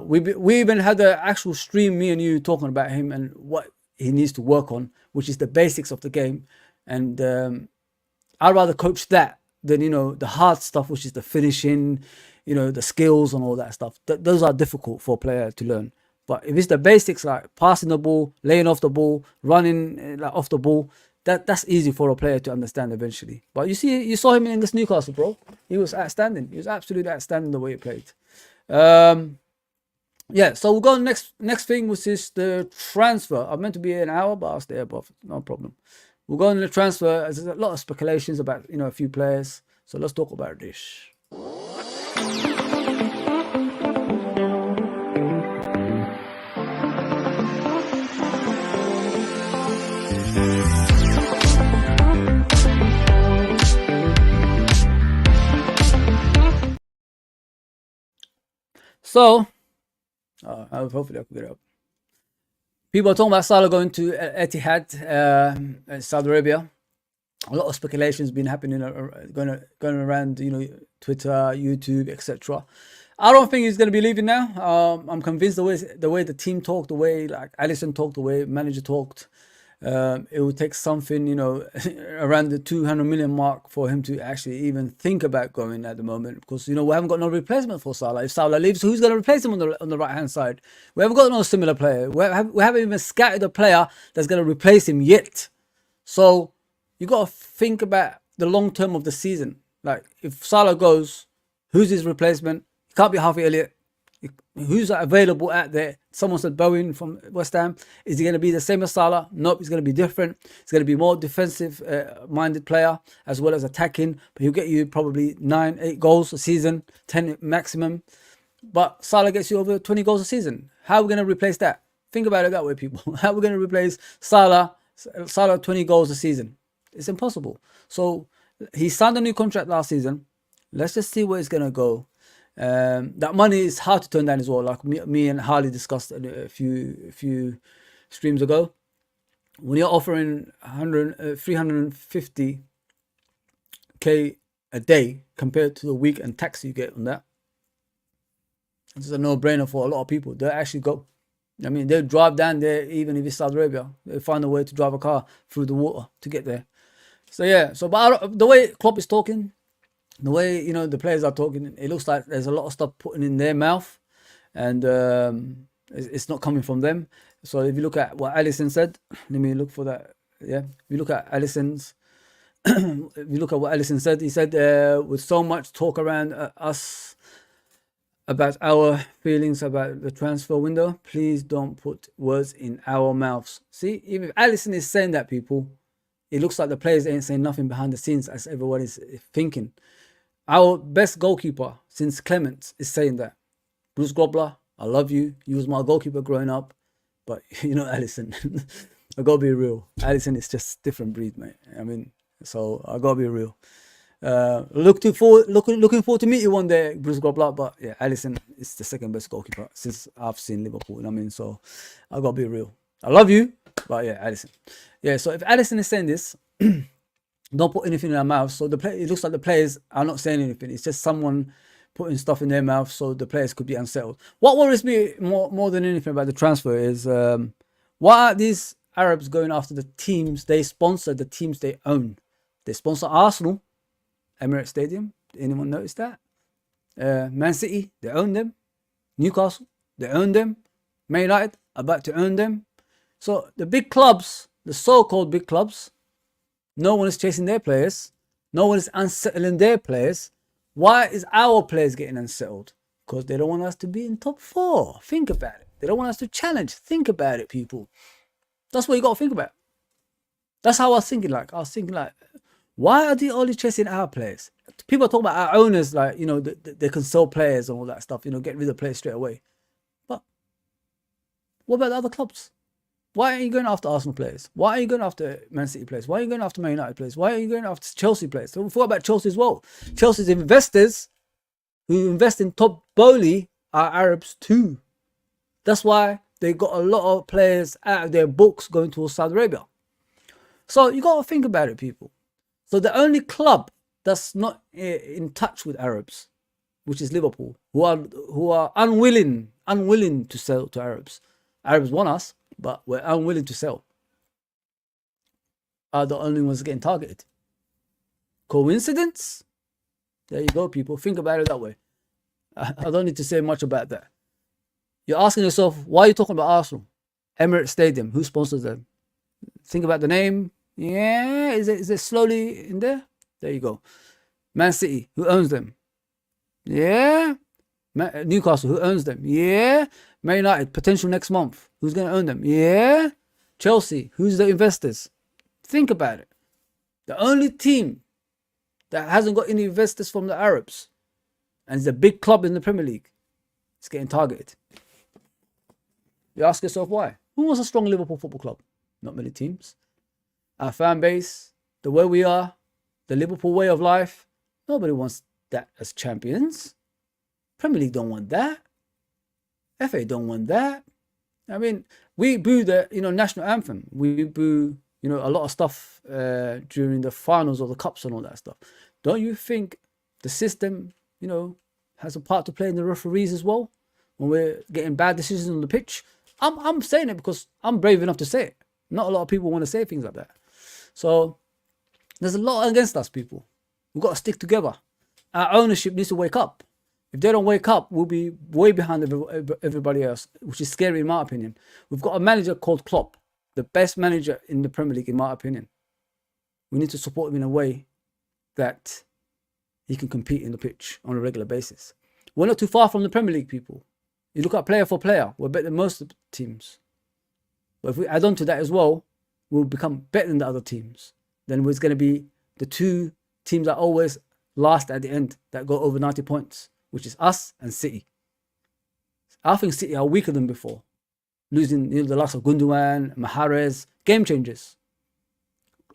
We even had the actual stream, me and you, talking about him and what he needs to work on, which is the basics of the game. And I'd rather coach that than, the hard stuff, which is the finishing, the skills and all that stuff. Those are difficult for a player to learn. But if it's the basics, like passing the ball, laying off the ball, running off the ball, that's easy for a player to understand eventually. But you saw him in this Newcastle, bro. He was outstanding. He was absolutely outstanding the way he played. Yeah, so we'll go on next thing, which is the transfer. I'm meant to be an hour, but I'll stay above. No problem. We'll go on the transfer. There's a lot of speculations about a few players. So let's talk about this. So, hopefully I can get it up. People are talking about Salah going to Etihad, Saudi Arabia. A lot of speculations been happening, going around, Twitter, YouTube, etc. I don't think he's going to be leaving now. I'm convinced the way the team talked, the way like Allison talked, the way manager talked, it would take something, around the 200 million mark for him to actually even think about going at the moment, because we haven't got no replacement for Salah. If Salah leaves, who's going to replace him on the right hand side? We haven't got no similar player. We haven't even scouted a player that's going to replace him yet. So you got to think about the long term of the season. Like if Salah goes, who's his replacement? It can't be Harvey Elliott. Who's available out there? Someone said Bowen from West Ham. Is he going to be the same as Salah? Nope, he's going to be different. He's going to be more defensive minded player as well as attacking. But he'll get you probably 9-8 goals a season, 10 maximum. But Salah gets you over 20 goals a season. How are we going to replace that? Think about it that way, people. How are we going to replace Salah 20 goals a season? It's impossible. So he signed a new contract last season. Let's just see where it's going to go. That money is hard to turn down as well. Like me and Harley discussed a few streams ago. When you're offering 350k a day compared to the week and tax you get on that, it's a no-brainer for a lot of people. They actually go. I mean, they'll drive down there, even if it's Saudi Arabia. They'll find a way to drive a car through the water to get there. So yeah. So but the way Klopp is talking, the way the players are talking, it looks like there's a lot of stuff putting in their mouth, and it's not coming from them. So if you look at what Alisson said, let me look for that. Yeah, if you look at Alisson's, if you look at what Alisson said, he said with so much talk around us about our feelings about the transfer window, please don't put words in our mouths. See, even if Alisson is saying that, people, it looks like the players ain't saying nothing behind the scenes as everyone is thinking. Our best goalkeeper since Clements is saying that. Bruce Grobbler, I love you. You was my goalkeeper growing up. But, you know, Alisson, I got to be real. Alisson is just different breed, mate. I mean, so I got to be real. Looking forward to meet you one day, Bruce Grobbler. But, yeah, Alisson is the second best goalkeeper since I've seen Liverpool. You know what I mean? So I got to be real. I love you. But, yeah, Alisson. Yeah, so if Alisson is saying this, don't put anything in their mouth. So it looks like the players are not saying anything. It's just someone putting stuff in their mouth so the players could be unsettled. What worries me more than anything about the transfer is why are these Arabs going after the teams they sponsor, the teams they own? They sponsor Arsenal, Emirates Stadium. Anyone notice that? Man City, they own them. Newcastle, they own them. Man United, about to own them. So the big clubs, the so-called big clubs, no one is chasing their players. No one is unsettling their players. Why is our players getting unsettled? Because they don't want us to be in top 4. Think about it. They don't want us to challenge. Think about it, people. That's what you got to think about. That's how I was thinking. I was thinking, why are they only chasing our players? People talk about our owners, like, you know, they can sell players and all that stuff, you know, get rid of players straight away. But what about the other clubs? Why are you going after Arsenal players? Why are you going after Man City players? Why are you going after Man United players? Why are you going after Chelsea players? So we thought about Chelsea as well. Chelsea's investors who invest in Todd Bowley are Arabs too. That's why they got a lot of players out of their books going towards Saudi Arabia. So you got to think about it, people. So the only club that's not in touch with Arabs, which is Liverpool, who are unwilling to sell to Arabs. Arabs want us, but we're unwilling to sell, are the only ones getting targeted. Coincidence? There you go, people. Think about it that way. I don't need to say much about that. You're asking yourself, why are you talking about Arsenal? Emirates Stadium, who sponsors them? Think about the name. Yeah, is it slowly in there? There you go. Man City, who owns them? Yeah. Newcastle, who owns them? Yeah. Man United, potential next month. Who's going to own them? Yeah. Chelsea, who's the investors? Think about it. The only team that hasn't got any investors from the Arabs and is a big club in the Premier League is getting targeted. You ask yourself why. Who wants a strong Liverpool Football Club? Not many teams. Our fan base, the way we are, the Liverpool way of life, nobody wants that as champions. Premier League don't want that. FA don't want that. I mean, we boo the national anthem. We boo a lot of stuff during the finals of the cups and all that stuff. Don't you think the system has a part to play in the referees as well when we're getting bad decisions on the pitch? I'm saying it because I'm brave enough to say it. Not a lot of people want to say things like that. So there's a lot against us, people. We've got to stick together. Our ownership needs to wake up. If they don't wake up, we'll be way behind everybody else, which is scary in my opinion. We've got a manager called Klopp, the best manager in the Premier League in my opinion. We need to support him in a way that he can compete in the pitch on a regular basis. We're not too far from the Premier League, people. You look at player for player, we're better than most of the teams. But if we add on to that as well, we'll become better than the other teams. Then it's going to be the two teams that always last at the end, that go over 90 points, which is us and City. I think City are weaker than before. Losing the likes of Gundogan, Mahrez, game changers.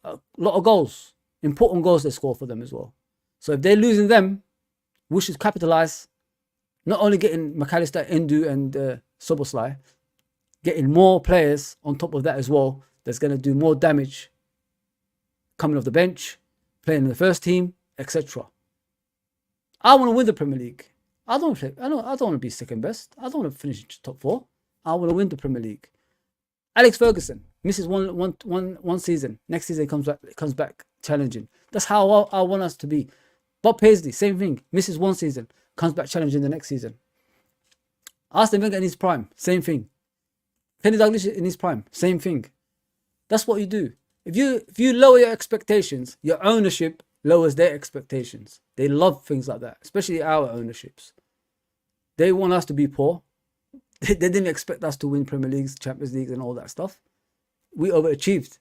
A lot of goals, important goals they score for them as well. So if they're losing them, we should capitalise, not only getting McAllister, Endu and Soboslai, getting more players on top of that as well, that's going to do more damage coming off the bench, playing in the first team, etc. I want to win the Premier League. I don't want to be second best. I don't want to finish top 4. I want to win the Premier League. Alex Ferguson misses one season. Next season comes back challenging. That's how I want us to be. Bob Paisley, same thing. Misses one season, comes back challenging the next season. Arsene Wenger in his prime, same thing. Kenny Dalglish in his prime, same thing. That's what you do. If you lower your expectations, your ownership lowers their expectations. They love things like that, especially our ownerships. They want us to be poor. They didn't expect us to win Premier Leagues, Champions Leagues and all that stuff. We overachieved.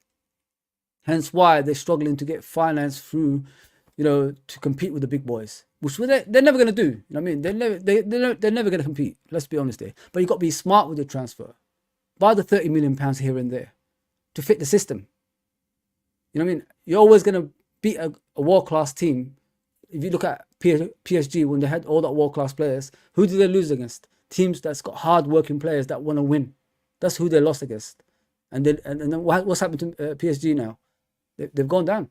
Hence why they're struggling to get finance through to compete with the big boys, which they're never going to do. You know what I mean? They're never going to compete. Let's be honest there. But you've got to be smart with your transfer. Buy the £30 million here and there to fit the system. You know what I mean? You're always going to beat a world-class team. If you look at PSG, when they had all that world-class players, who did they lose against? Teams that's got hard-working players that want to win. That's who they lost against. And then what's happened to PSG now? They've gone down.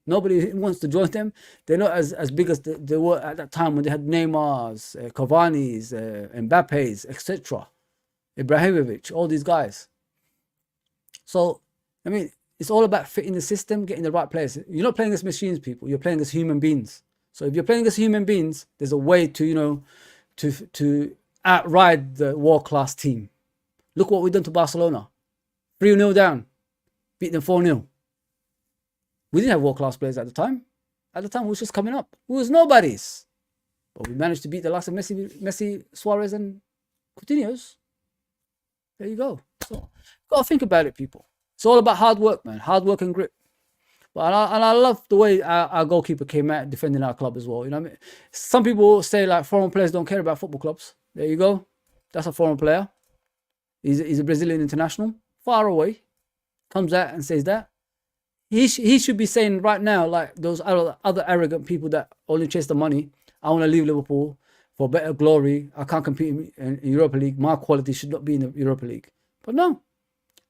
Nobody wants to join them. They're not as big as they were at that time when they had Neymar's, Cavani's, Mbappe's, etc. Ibrahimovic, all these guys. So, I mean, it's all about fitting the system, getting the right players. You're not playing as machines, people. You're playing as human beings. So if you're playing as human beings, there's a way to, to outride the world-class team. Look what we've done to Barcelona. 3-0 down. Beat them 4-0. We didn't have world-class players at the time. At the time, we was just coming up. We was nobodies. But we managed to beat the likes of Messi, Suarez, and Coutinho's. There you go. So, got to think about it, people. It's all about hard work, man. Hard work and grit. But I love the way our goalkeeper came out defending our club as well. You know what I mean? Some people say like foreign players don't care about football clubs. There you go. That's a foreign player. He's a Brazilian international. Far away. Comes out and says that. He should be saying right now, like those other arrogant people that only chase the money. I want to leave Liverpool for better glory. I can't compete in Europa League. My quality should not be in the Europa League. But no.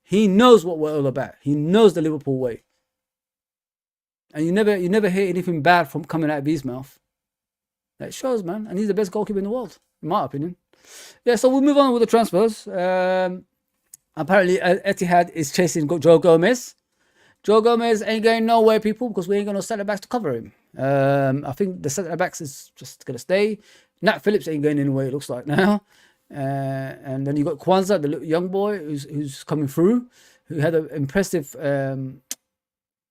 He knows what we're all about. He knows the Liverpool way. And you never hear anything bad from coming out of his mouth. That shows, man. And he's the best goalkeeper in the world, in my opinion. Yeah, so we'll move on with the transfers. Apparently, Etihad is chasing Joe Gomez. Joe Gomez ain't going nowhere, people, because we ain't got no centre-backs to cover him. I think the centre-backs is just going to stay. Nat Phillips ain't going anywhere, it looks like now. And then you got Kwanzaa, the little young boy who's coming through, who had an impressive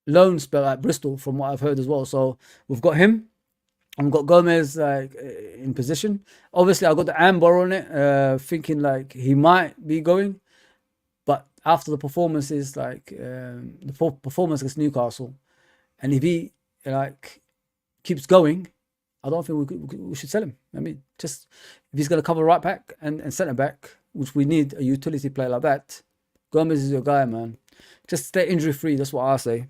loan spell at Bristol, from what I've heard as well. So we've got him. And we've got Gomez in position. Obviously, I got the Amber on it, thinking like he might be going. But after the performances, like the performance against Newcastle, and if he keeps going, I don't think we should sell him. I mean, just if he's going to cover right back and centre back, which we need a utility player like that, Gomez is your guy, man. Just stay injury free. That's what I say.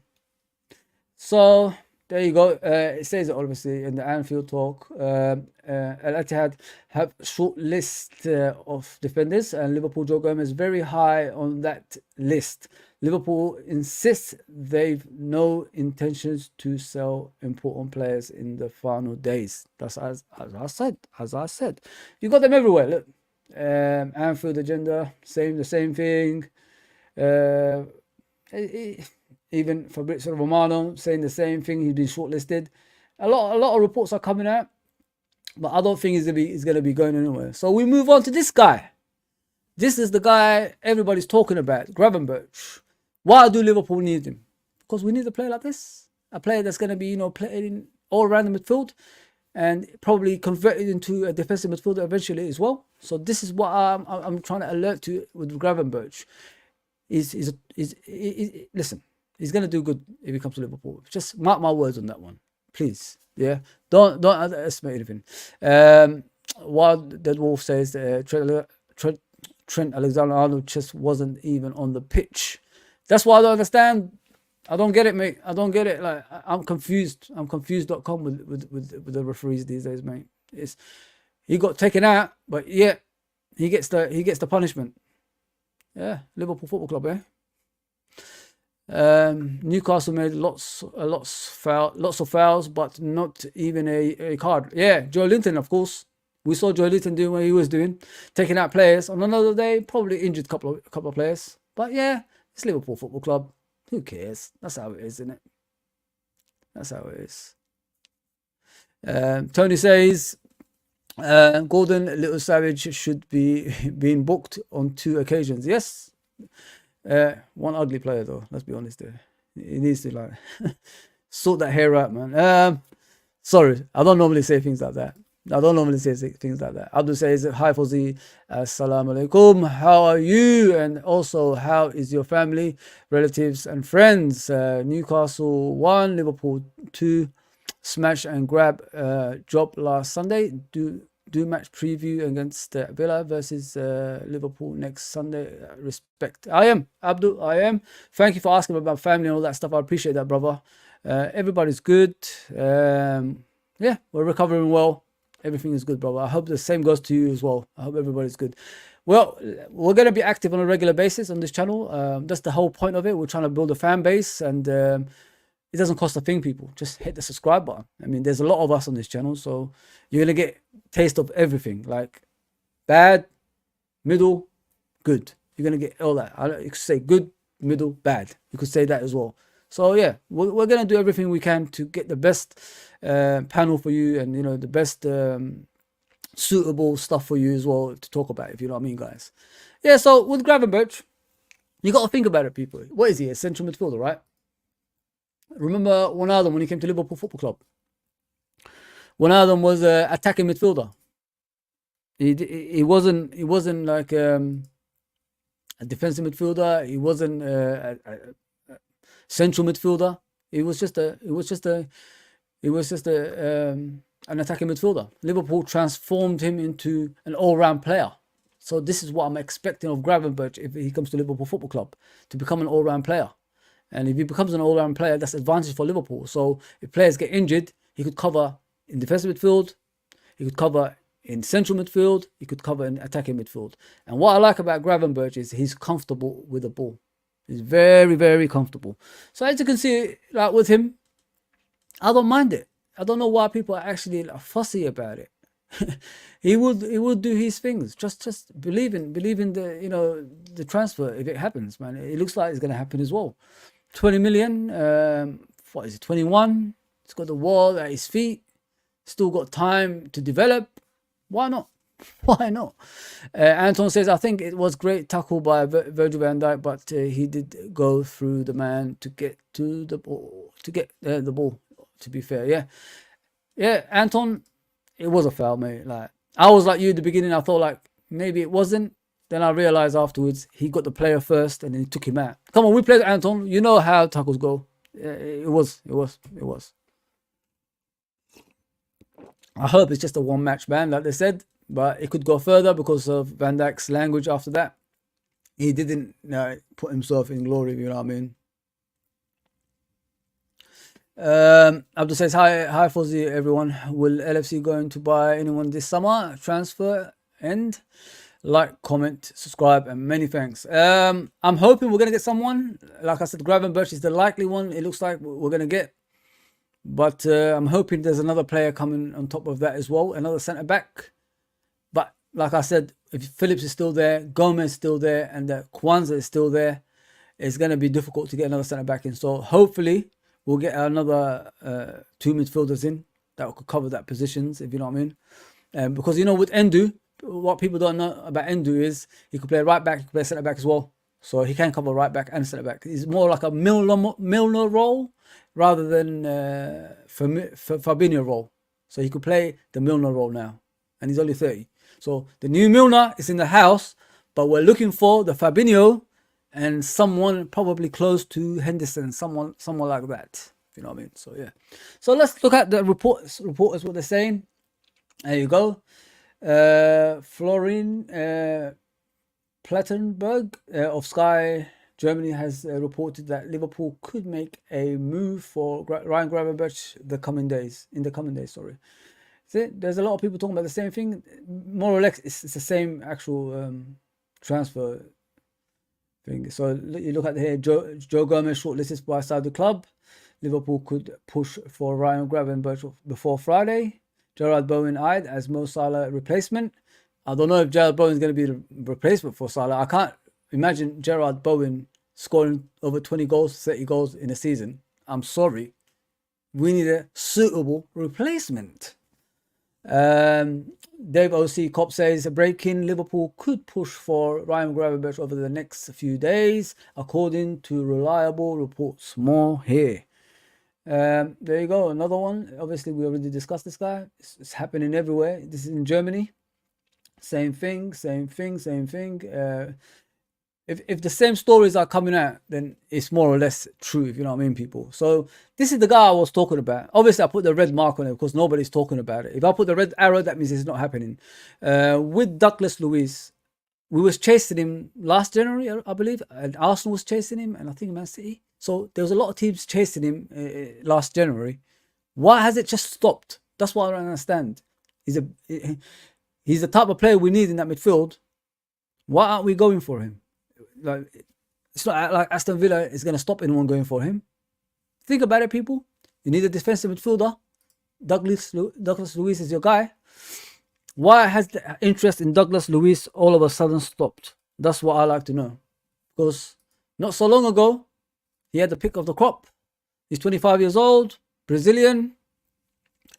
So there you go. It says it obviously in the Anfield talk. Al Ittihad have short list of defenders, and Liverpool Joe Gomez very high on that list. Liverpool insists they've no intentions to sell important players in the final days. That's as I said. You got them everywhere. Look, Anfield agenda, the same thing. Even Fabrizio Romano saying the same thing. He's been shortlisted. A lot of reports are coming out, but I don't think he's gonna be going anywhere. So we move on to this guy. This is the guy everybody's talking about, Gravenberch. Why do Liverpool need him? Because we need a player like this, a player that's gonna be playing all around the midfield, and probably converted into a defensive midfielder eventually as well. So this is what I'm trying to alert to with Gravenberch. Listen. He's going to do good if he comes to Liverpool. Just mark my words on that one. Please. Yeah. Don't underestimate anything. While Dead Wolf says Trent Alexander-Arnold just wasn't even on the pitch. That's what I don't understand. I don't get it, mate. I don't get it. Like, I'm confused. I'm confused.com with the referees these days, mate. He got taken out, but yeah, he gets the punishment. Yeah, Liverpool Football Club, eh? Newcastle made lots of fouls, but not even a card. Yeah, Joe Linton, of course. We saw Joe Linton doing what he was doing, taking out players. On another day, probably injured a couple of players. But yeah, it's Liverpool Football Club. Who cares? That's how it is, isn't it? That's how it is. Tony says Gordon Little Savage should be being booked on 2 occasions. Yes. One ugly player though, let's be honest there. He needs to sort that hair out, man. Sorry, I don't normally say things like that. Abdul says, hi Fawzi, assalamu alaikum, how are you? And also, how is your family, relatives and friends? Newcastle 1, Liverpool 2. smash and grab job last Sunday. Do match preview against Villa versus Liverpool next Sunday. Respect. I am Abdul. I am. Thank you for asking about family and all that stuff. I appreciate that, brother. Everybody's good. Yeah, we're recovering well. Everything is good, brother. I hope the same goes to you as well. I hope everybody's good. Well, we're going to be active on a regular basis on this channel. That's the whole point of it. We're trying to build a fan base, and it doesn't cost a thing, people. Just hit the subscribe button. I mean, there's a lot of us on this channel, so you're going to get taste of everything, like bad, middle, good. You're going to get all that. You could say good, middle, bad. You could say that as well. So yeah, we're going to do everything we can to get the best panel for you, and you know, the best suitable stuff for you as well to talk about, if you know what I mean, guys. Yeah, so with Gravenberch, you got to think about it, people. What is he? A central midfielder, right? Remember Wijnaldum when he came to Liverpool Football Club? Wijnaldum was an attacking midfielder. He wasn't like a defensive midfielder. He wasn't a central midfielder. He was just an attacking midfielder. Liverpool transformed him into an all-round player. So this is what I'm expecting of Gravenberch if he comes to Liverpool Football Club, to become an all-round player. And if he becomes an all-round player, that's advantage for Liverpool. So if players get injured, he could cover in defensive midfield, he could cover in central midfield, he could cover in attacking midfield. And what I like about Gravenberch is he's comfortable with the ball. He's very, very comfortable. So as you can see, like with him, I don't mind it. I don't know why people are actually fussy about it. he will do his things. Just believe in the, you know, the transfer if it happens, man. It looks like it's gonna happen as well. 20 million. What is it? 21. He's got the world at his feet. Still got time to develop. Why not? Why not? Anton says, I think it was great tackle by Virgil van Dijk, but he did go through the man to get to the ball. The ball. To be fair, yeah, Anton, it was a foul, mate. Like, I was like you at the beginning. I thought like maybe it wasn't. Then I realized afterwards he got the player first and then he took him out. Come on, we played Anton. You know how tackles go. It was. I hope it's just a one-match ban, like they said, but it could go further because of Van Dijk's language after that. He didn't put himself in glory, you know what I mean. Abdul says, hi Fozzy, everyone. Will LFC going to buy anyone this summer? Transfer end. Like, comment, subscribe, and many thanks. I'm hoping we're going to get someone. Like I said, Gravenberch is the likely one it looks like we're going to get. But I'm hoping there's another player coming on top of that as well, another centre-back. But like I said, if Phillips is still there, Gomez is still there, and Kwanzaa is still there, it's going to be difficult to get another centre-back in. So hopefully we'll get another 2 midfielders in that could cover that positions, if you know what I mean. Because, you know, with Endu, what people don't know about Endu is he could play right back, he could play centre back as well. So he can cover right back and centre back. He's more like a Milner role rather than Fabinho role. So he could play the Milner role now, and he's only 30. So the new Milner is in the house, but we're looking for the Fabinho and someone probably close to Henderson, someone like that. You know what I mean? So yeah. So let's look at the reporters what they're saying. There you go. Florin Plattenberg of Sky Germany has reported that Liverpool could make a move for Ryan Gravenberch in the coming days. Sorry. See, there's a lot of people talking about the same thing. More or less, it's the same actual transfer thing. So you look at here, Joe Gomez shortlisted by side the club. Liverpool could push for Ryan Gravenberch before Friday. Gerard Bowen eyed as Mo Salah replacement. I don't know if Gerard Bowen is going to be the replacement for Salah. I can't imagine Gerard Bowen scoring over 20 goals, 30 goals in a season. I'm sorry. We need a suitable replacement. Dave O.C. Cop says, breaking Liverpool could push for Ryan Gravenberch over the next few days, according to reliable reports. More here. There you go, another one. Obviously, we already discussed this guy. It's happening everywhere. This is in Germany. Same thing. If if the same stories are coming out, then it's more or less true, if you know what I mean, people. So this is the guy I was talking about. Obviously, I put the red mark on it because nobody's talking about it. If I put the red arrow, that means it's not happening. With Douglas Luiz, we was chasing him last January, I believe, and Arsenal was chasing him, and I think Man City. So there was a lot of teams chasing him last January. Why has it just stopped? That's what I don't understand. He's the type of player we need in that midfield. Why aren't we going for him? Like, it's not like Aston Villa is going to stop anyone going for him. Think about it, people. You need a defensive midfielder. Douglas Luiz is your guy. Why has the interest in Douglas Luiz all of a sudden stopped? That's what I like to know. Because not so long ago, he had the pick of the crop. He's 25 years old, Brazilian,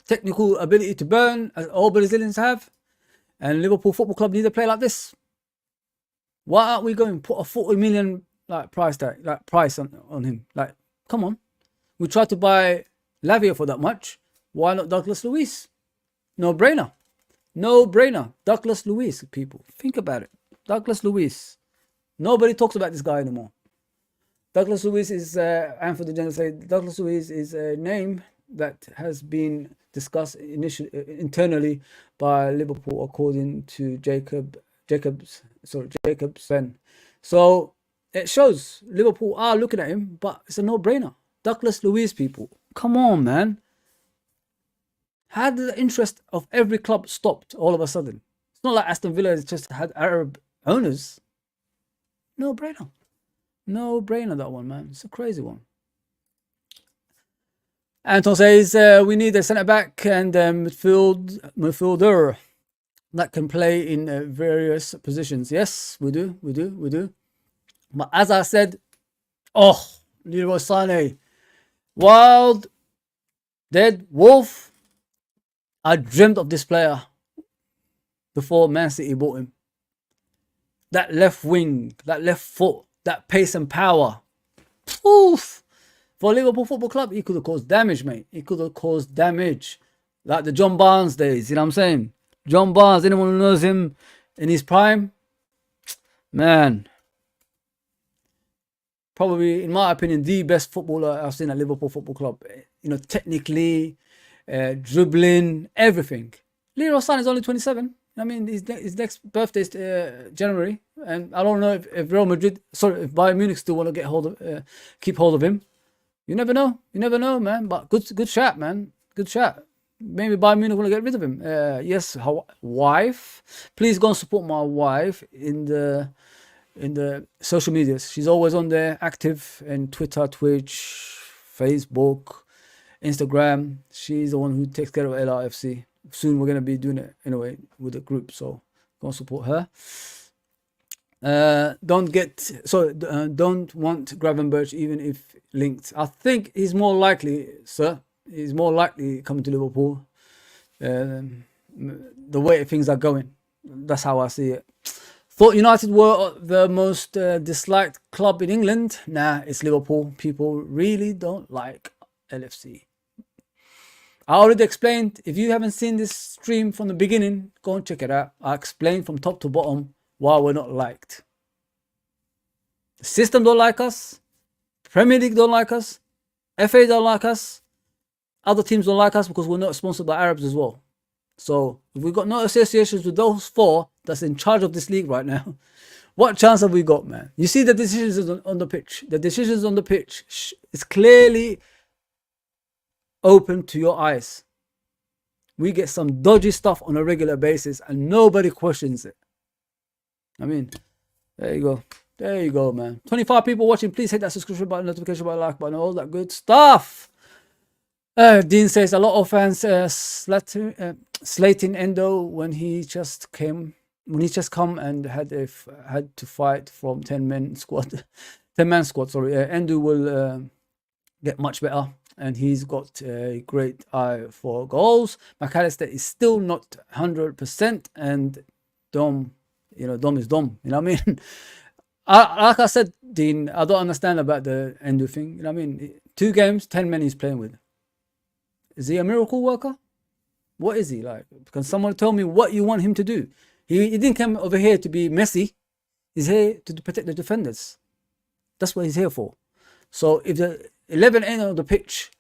technical ability to burn, as all Brazilians have. And Liverpool Football Club need a player like this. Why aren't we going to put a 40 million price on him? Like, come on. We tried to buy Lavia for that much. Why not Douglas Luiz? No brainer. No brainer. Douglas Luiz, people. Think about it. Douglas Luiz. Nobody talks about this guy anymore. Douglas Luiz is, and for the general say, Douglas Luiz is a name that has been discussed internally by Liverpool, according to Jacobs. So it shows Liverpool are looking at him, but it's a no-brainer. Douglas Luiz, people. Come on, man. How did the interest of every club stopped all of a sudden? It's not like Aston Villa has just had Arab owners. No-brainer. No-brainer, that one, man. It's a crazy one. Anton says, we need a centre-back and midfielder that can play in various positions. Yes, we do. But as I said, Leroy Sané, wild, dead wolf. I dreamt of this player before Man City bought him. That left wing, that left foot, that pace and power. Oof. For Liverpool Football Club, he could have caused damage, mate. He could have caused damage. Like the John Barnes days, you know what I'm saying? John Barnes, anyone who knows him in his prime, man, probably, in my opinion, the best footballer I've seen at Liverpool Football Club. You know, technically, dribbling, everything. Leroy Sané is only 27. I mean, his next birthday is January, and I don't know if Real Madrid, if Bayern Munich still want to keep hold of him. You never know. You never know, man. But good shot, man. Good shot. Maybe Bayern Munich want to get rid of him. Yes, wife. Please go and support my wife in the social medias. She's always on there, active in Twitter, Twitch, Facebook, Instagram. She's the one who takes care of LFC. Soon we're going to be doing it anyway with the group, so go and support her. Don't want Gravenberch even if linked. I think he's more likely, sir. He's more likely coming to Liverpool. The way things are going, that's how I see it. Thought United were the most disliked club in England. Nah, it's Liverpool. People really don't like LFC. I already explained. If you haven't seen this stream from the beginning, go and check it out. I explained from top to bottom why we're not liked. The system don't like us. Premier League don't like us. FA don't like us. Other teams don't like us because we're not sponsored by Arabs as well. So if we've got no associations with those four that's in charge of this league right now, what chance have we got, man? You see the decisions on the pitch. The decisions on the pitch is clearly open to your eyes. We get some dodgy stuff on a regular basis and nobody questions it. I mean, there you go. There you go, man. 25 people watching. Please hit that subscription button, notification button, like button, all that good stuff. Dean says a lot of fans slating Endo when he just come and had to fight from 10-man squad. 10-man squad, sorry. Endo will get much better, and he's got a great eye for goals. McAllister is still not 100%, and Dom is Dom. You know what I mean? Like I said, Dean, I don't understand about the Endo thing. You know what I mean? 2 games, 10 men he's playing with. Is he a miracle worker? What is he like? Can someone tell me what you want him to do? He didn't come over here to be Messi. He's here to protect the defenders. That's what he's here for. So if the 11 ain't on the pitch,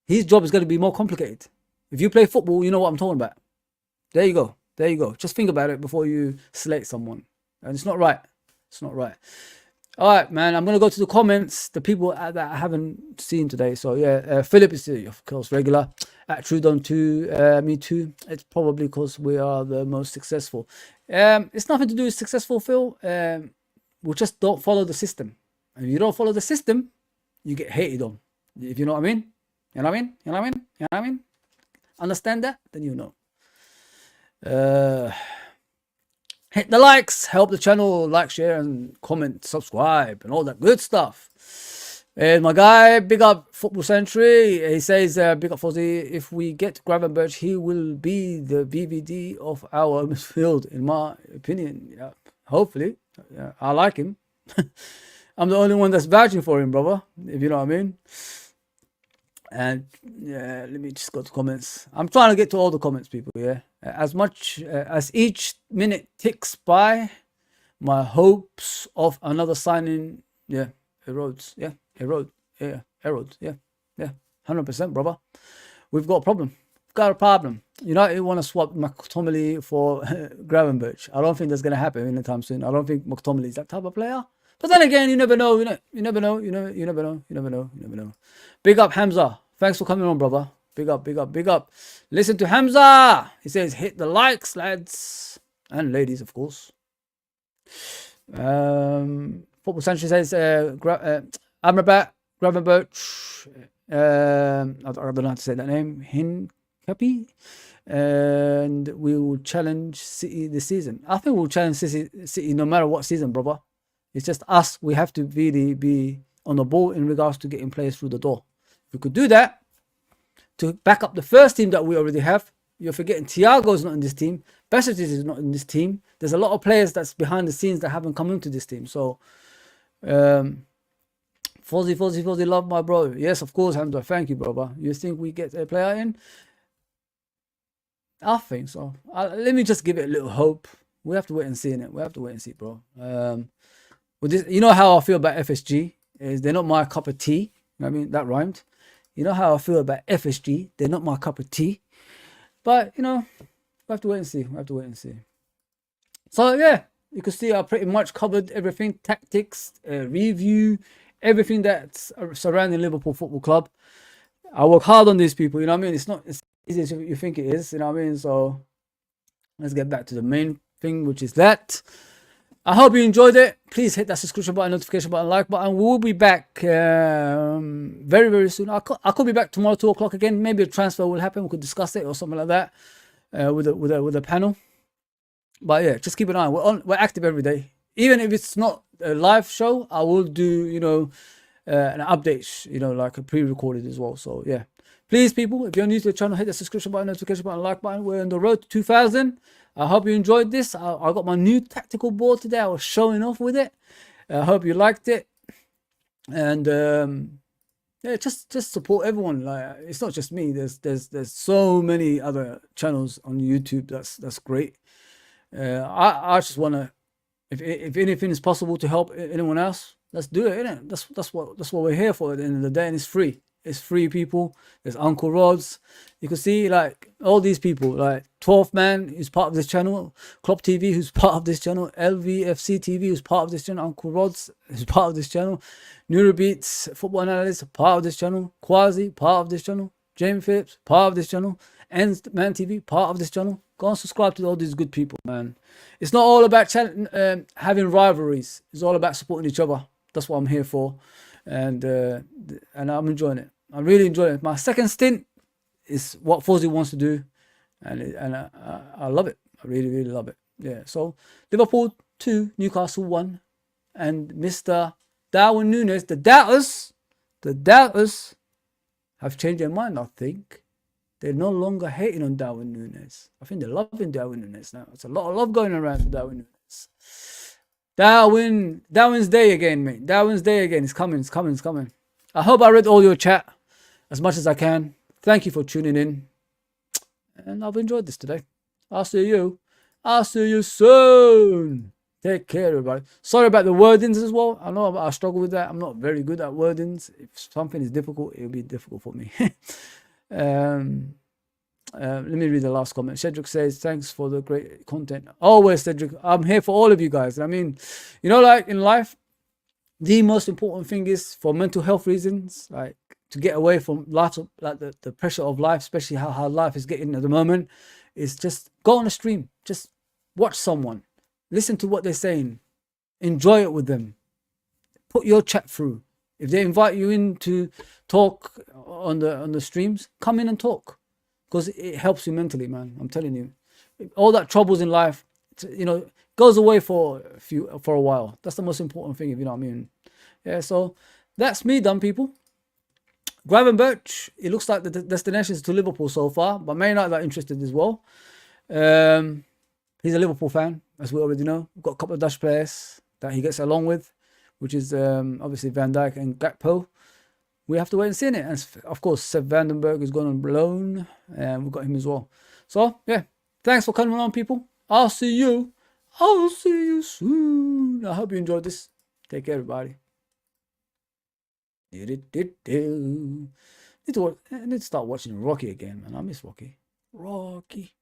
his job is going to be more complicated. If you play football, you know what I'm talking about. There you go. There you go. Just think about it before you select someone. And it's not right. It's not right. All right, man. I'm going to go to the comments. The people that I haven't seen today. So, yeah. Philip is, of course, regular. At Trudon2, me too. It's probably because we are the most successful. It's nothing to do with successful, Phil. We just don't follow the system. And if you don't follow the system, you get hated on. If you know what I mean? You know what I mean? You know what I mean? You know what I mean? Understand that? Then you know. Hit the likes, help the channel, like, share, and comment, subscribe, and all that good stuff. And my guy, big up Football Century. He says, big up Fozzy, if we get Gravenberch, he will be the BVD of our midfield, in my opinion. Yeah, hopefully. Yeah, I like him. I'm the only one that's vouching for him, brother, if you know what I mean. And yeah, let me just go to comments. I'm trying to get to all the comments, people. Yeah, as much as each minute ticks by, my hopes of another signing, yeah, erodes. Yeah, erode. Yeah, erode. Yeah, yeah, 100%, brother. We've got a problem. We've got a problem. United want to swap McTominay for Gravenberch. I don't think that's gonna happen anytime soon. I don't think McTominay is that type of player. But then again, you never know. You never know. You never know. Big up Hamza. Thanks for coming on, brother. Big up, big up, big up. Listen to Hamza. He says, hit the likes, lads. And ladies, of course. Football Century says, Amrabat, Gravenberch. I don't know how to say that name. Hincapi. And we will challenge City this season. I think we'll challenge City no matter what season, brother. It's just us. We have to really be on the ball in regards to getting players through the door. If we could do that to back up the first team that we already have, you're forgetting Thiago's not in this team. Besic is not in this team. There's a lot of players that's behind the scenes that haven't come into this team. So, Fozzy, love my bro. Yes, of course, Hamza. Thank you, brother. You think we get a player in? I think so. Let me just give it a little hope. We have to wait and see, innit? We have to wait and see, bro. With this, you know how I feel about FSG is they're not my cup of tea. You know what I mean? That rhymed. You know how I feel about FSG. They're not my cup of tea. But, you know, we have to wait and see. We have to wait and see. So, yeah, you can see I pretty much covered everything. Tactics, review, everything that's surrounding Liverpool Football Club. I work hard on these people, you know what I mean? It's not as easy as you think it is, you know what I mean? So, let's get back to the main thing, which is that. I hope you enjoyed it. Please hit that subscription button, notification button, like button. We'll be back very, very soon. I could be back tomorrow, 2 o'clock again. Maybe a transfer will happen. We could discuss it or something like that with a panel. But yeah, just keep an eye. We're active every day. Even if it's not a live show, I will do, you know, an update, you know, like a pre-recorded as well. So yeah, please, people, if you're new to the channel, hit the subscription button, notification button, like button. We're on the road to 2,000. I hope you enjoyed this. I got my new tactical board today. I was showing off with it. I hope you liked it. And yeah, just support everyone. Like, it's not just me. There's so many other channels on YouTube. That's great. I just wanna, if anything is possible to help anyone else, let's do it. Innit? That's what we're here for at the end of the day, and it's free. It's free, people. There's Uncle Rods. You can see, like, all these people, like 12th Man, who's part of this channel, Klopp TV, who's part of this channel, LVFC TV, who's part of this channel, Uncle Rods, who's part of this channel, Neurobeats, Football Analyst, part of this channel, Quasi, part of this channel, James Phillips, part of this channel, and Man TV, part of this channel. Go and subscribe to all these good people, man. It's not all about having rivalries. It's all about supporting each other. That's what I'm here for. And I'm enjoying it. I'm really enjoying it. My second stint is what Fozzy wants to do, and I love it. I really, really love it. Yeah. So Liverpool 2, Newcastle 1, and Mr. Darwin Nunez. The doubters have changed their mind. I think they're no longer hating on Darwin Nunez. I think they're loving Darwin Nunez now. There's a lot of love going around for Darwin Nunez. Darwin's day again, mate. Darwin's day again. It's coming. It's coming. It's coming. I hope I read all your chat as much as I can. Thank you for tuning in. And I've enjoyed this today. I'll see you soon. Take care, everybody. Sorry about the wordings as well. I know I struggle with that. I'm not very good at wordings. If something is difficult, it'll be difficult for me. Let me read the last comment. Cedric says, thanks for the great content. Always, Cedric. I'm here for all of you guys. I mean, you know, like in life, the most important thing is for mental health reasons, like to get away from lots of like the pressure of life, especially how hard life is getting at the moment, is just go on a stream. Just watch someone. Listen to what they're saying. Enjoy it with them. Put your chat through. If they invite you in to talk on the streams, come in and talk. Because it helps you mentally, man. I'm telling you. All that troubles in life, you know, goes away for a while. That's the most important thing, if you know what I mean. Yeah, so that's me done, people. Gravenberch, it looks like the destination is to Liverpool so far, but Man United are interested as well. He's a Liverpool fan, as we already know. We've got a couple of Dutch players that he gets along with, which is obviously Van Dijk and Gakpo. We have to wait and see it. And of course, Seb Vandenberg is going on loan, and we've got him as well. So, yeah, thanks for coming on, people. I'll see you soon. I hope you enjoyed this. Take care, everybody. I need to start watching Rocky again, man. I miss Rocky. Rocky.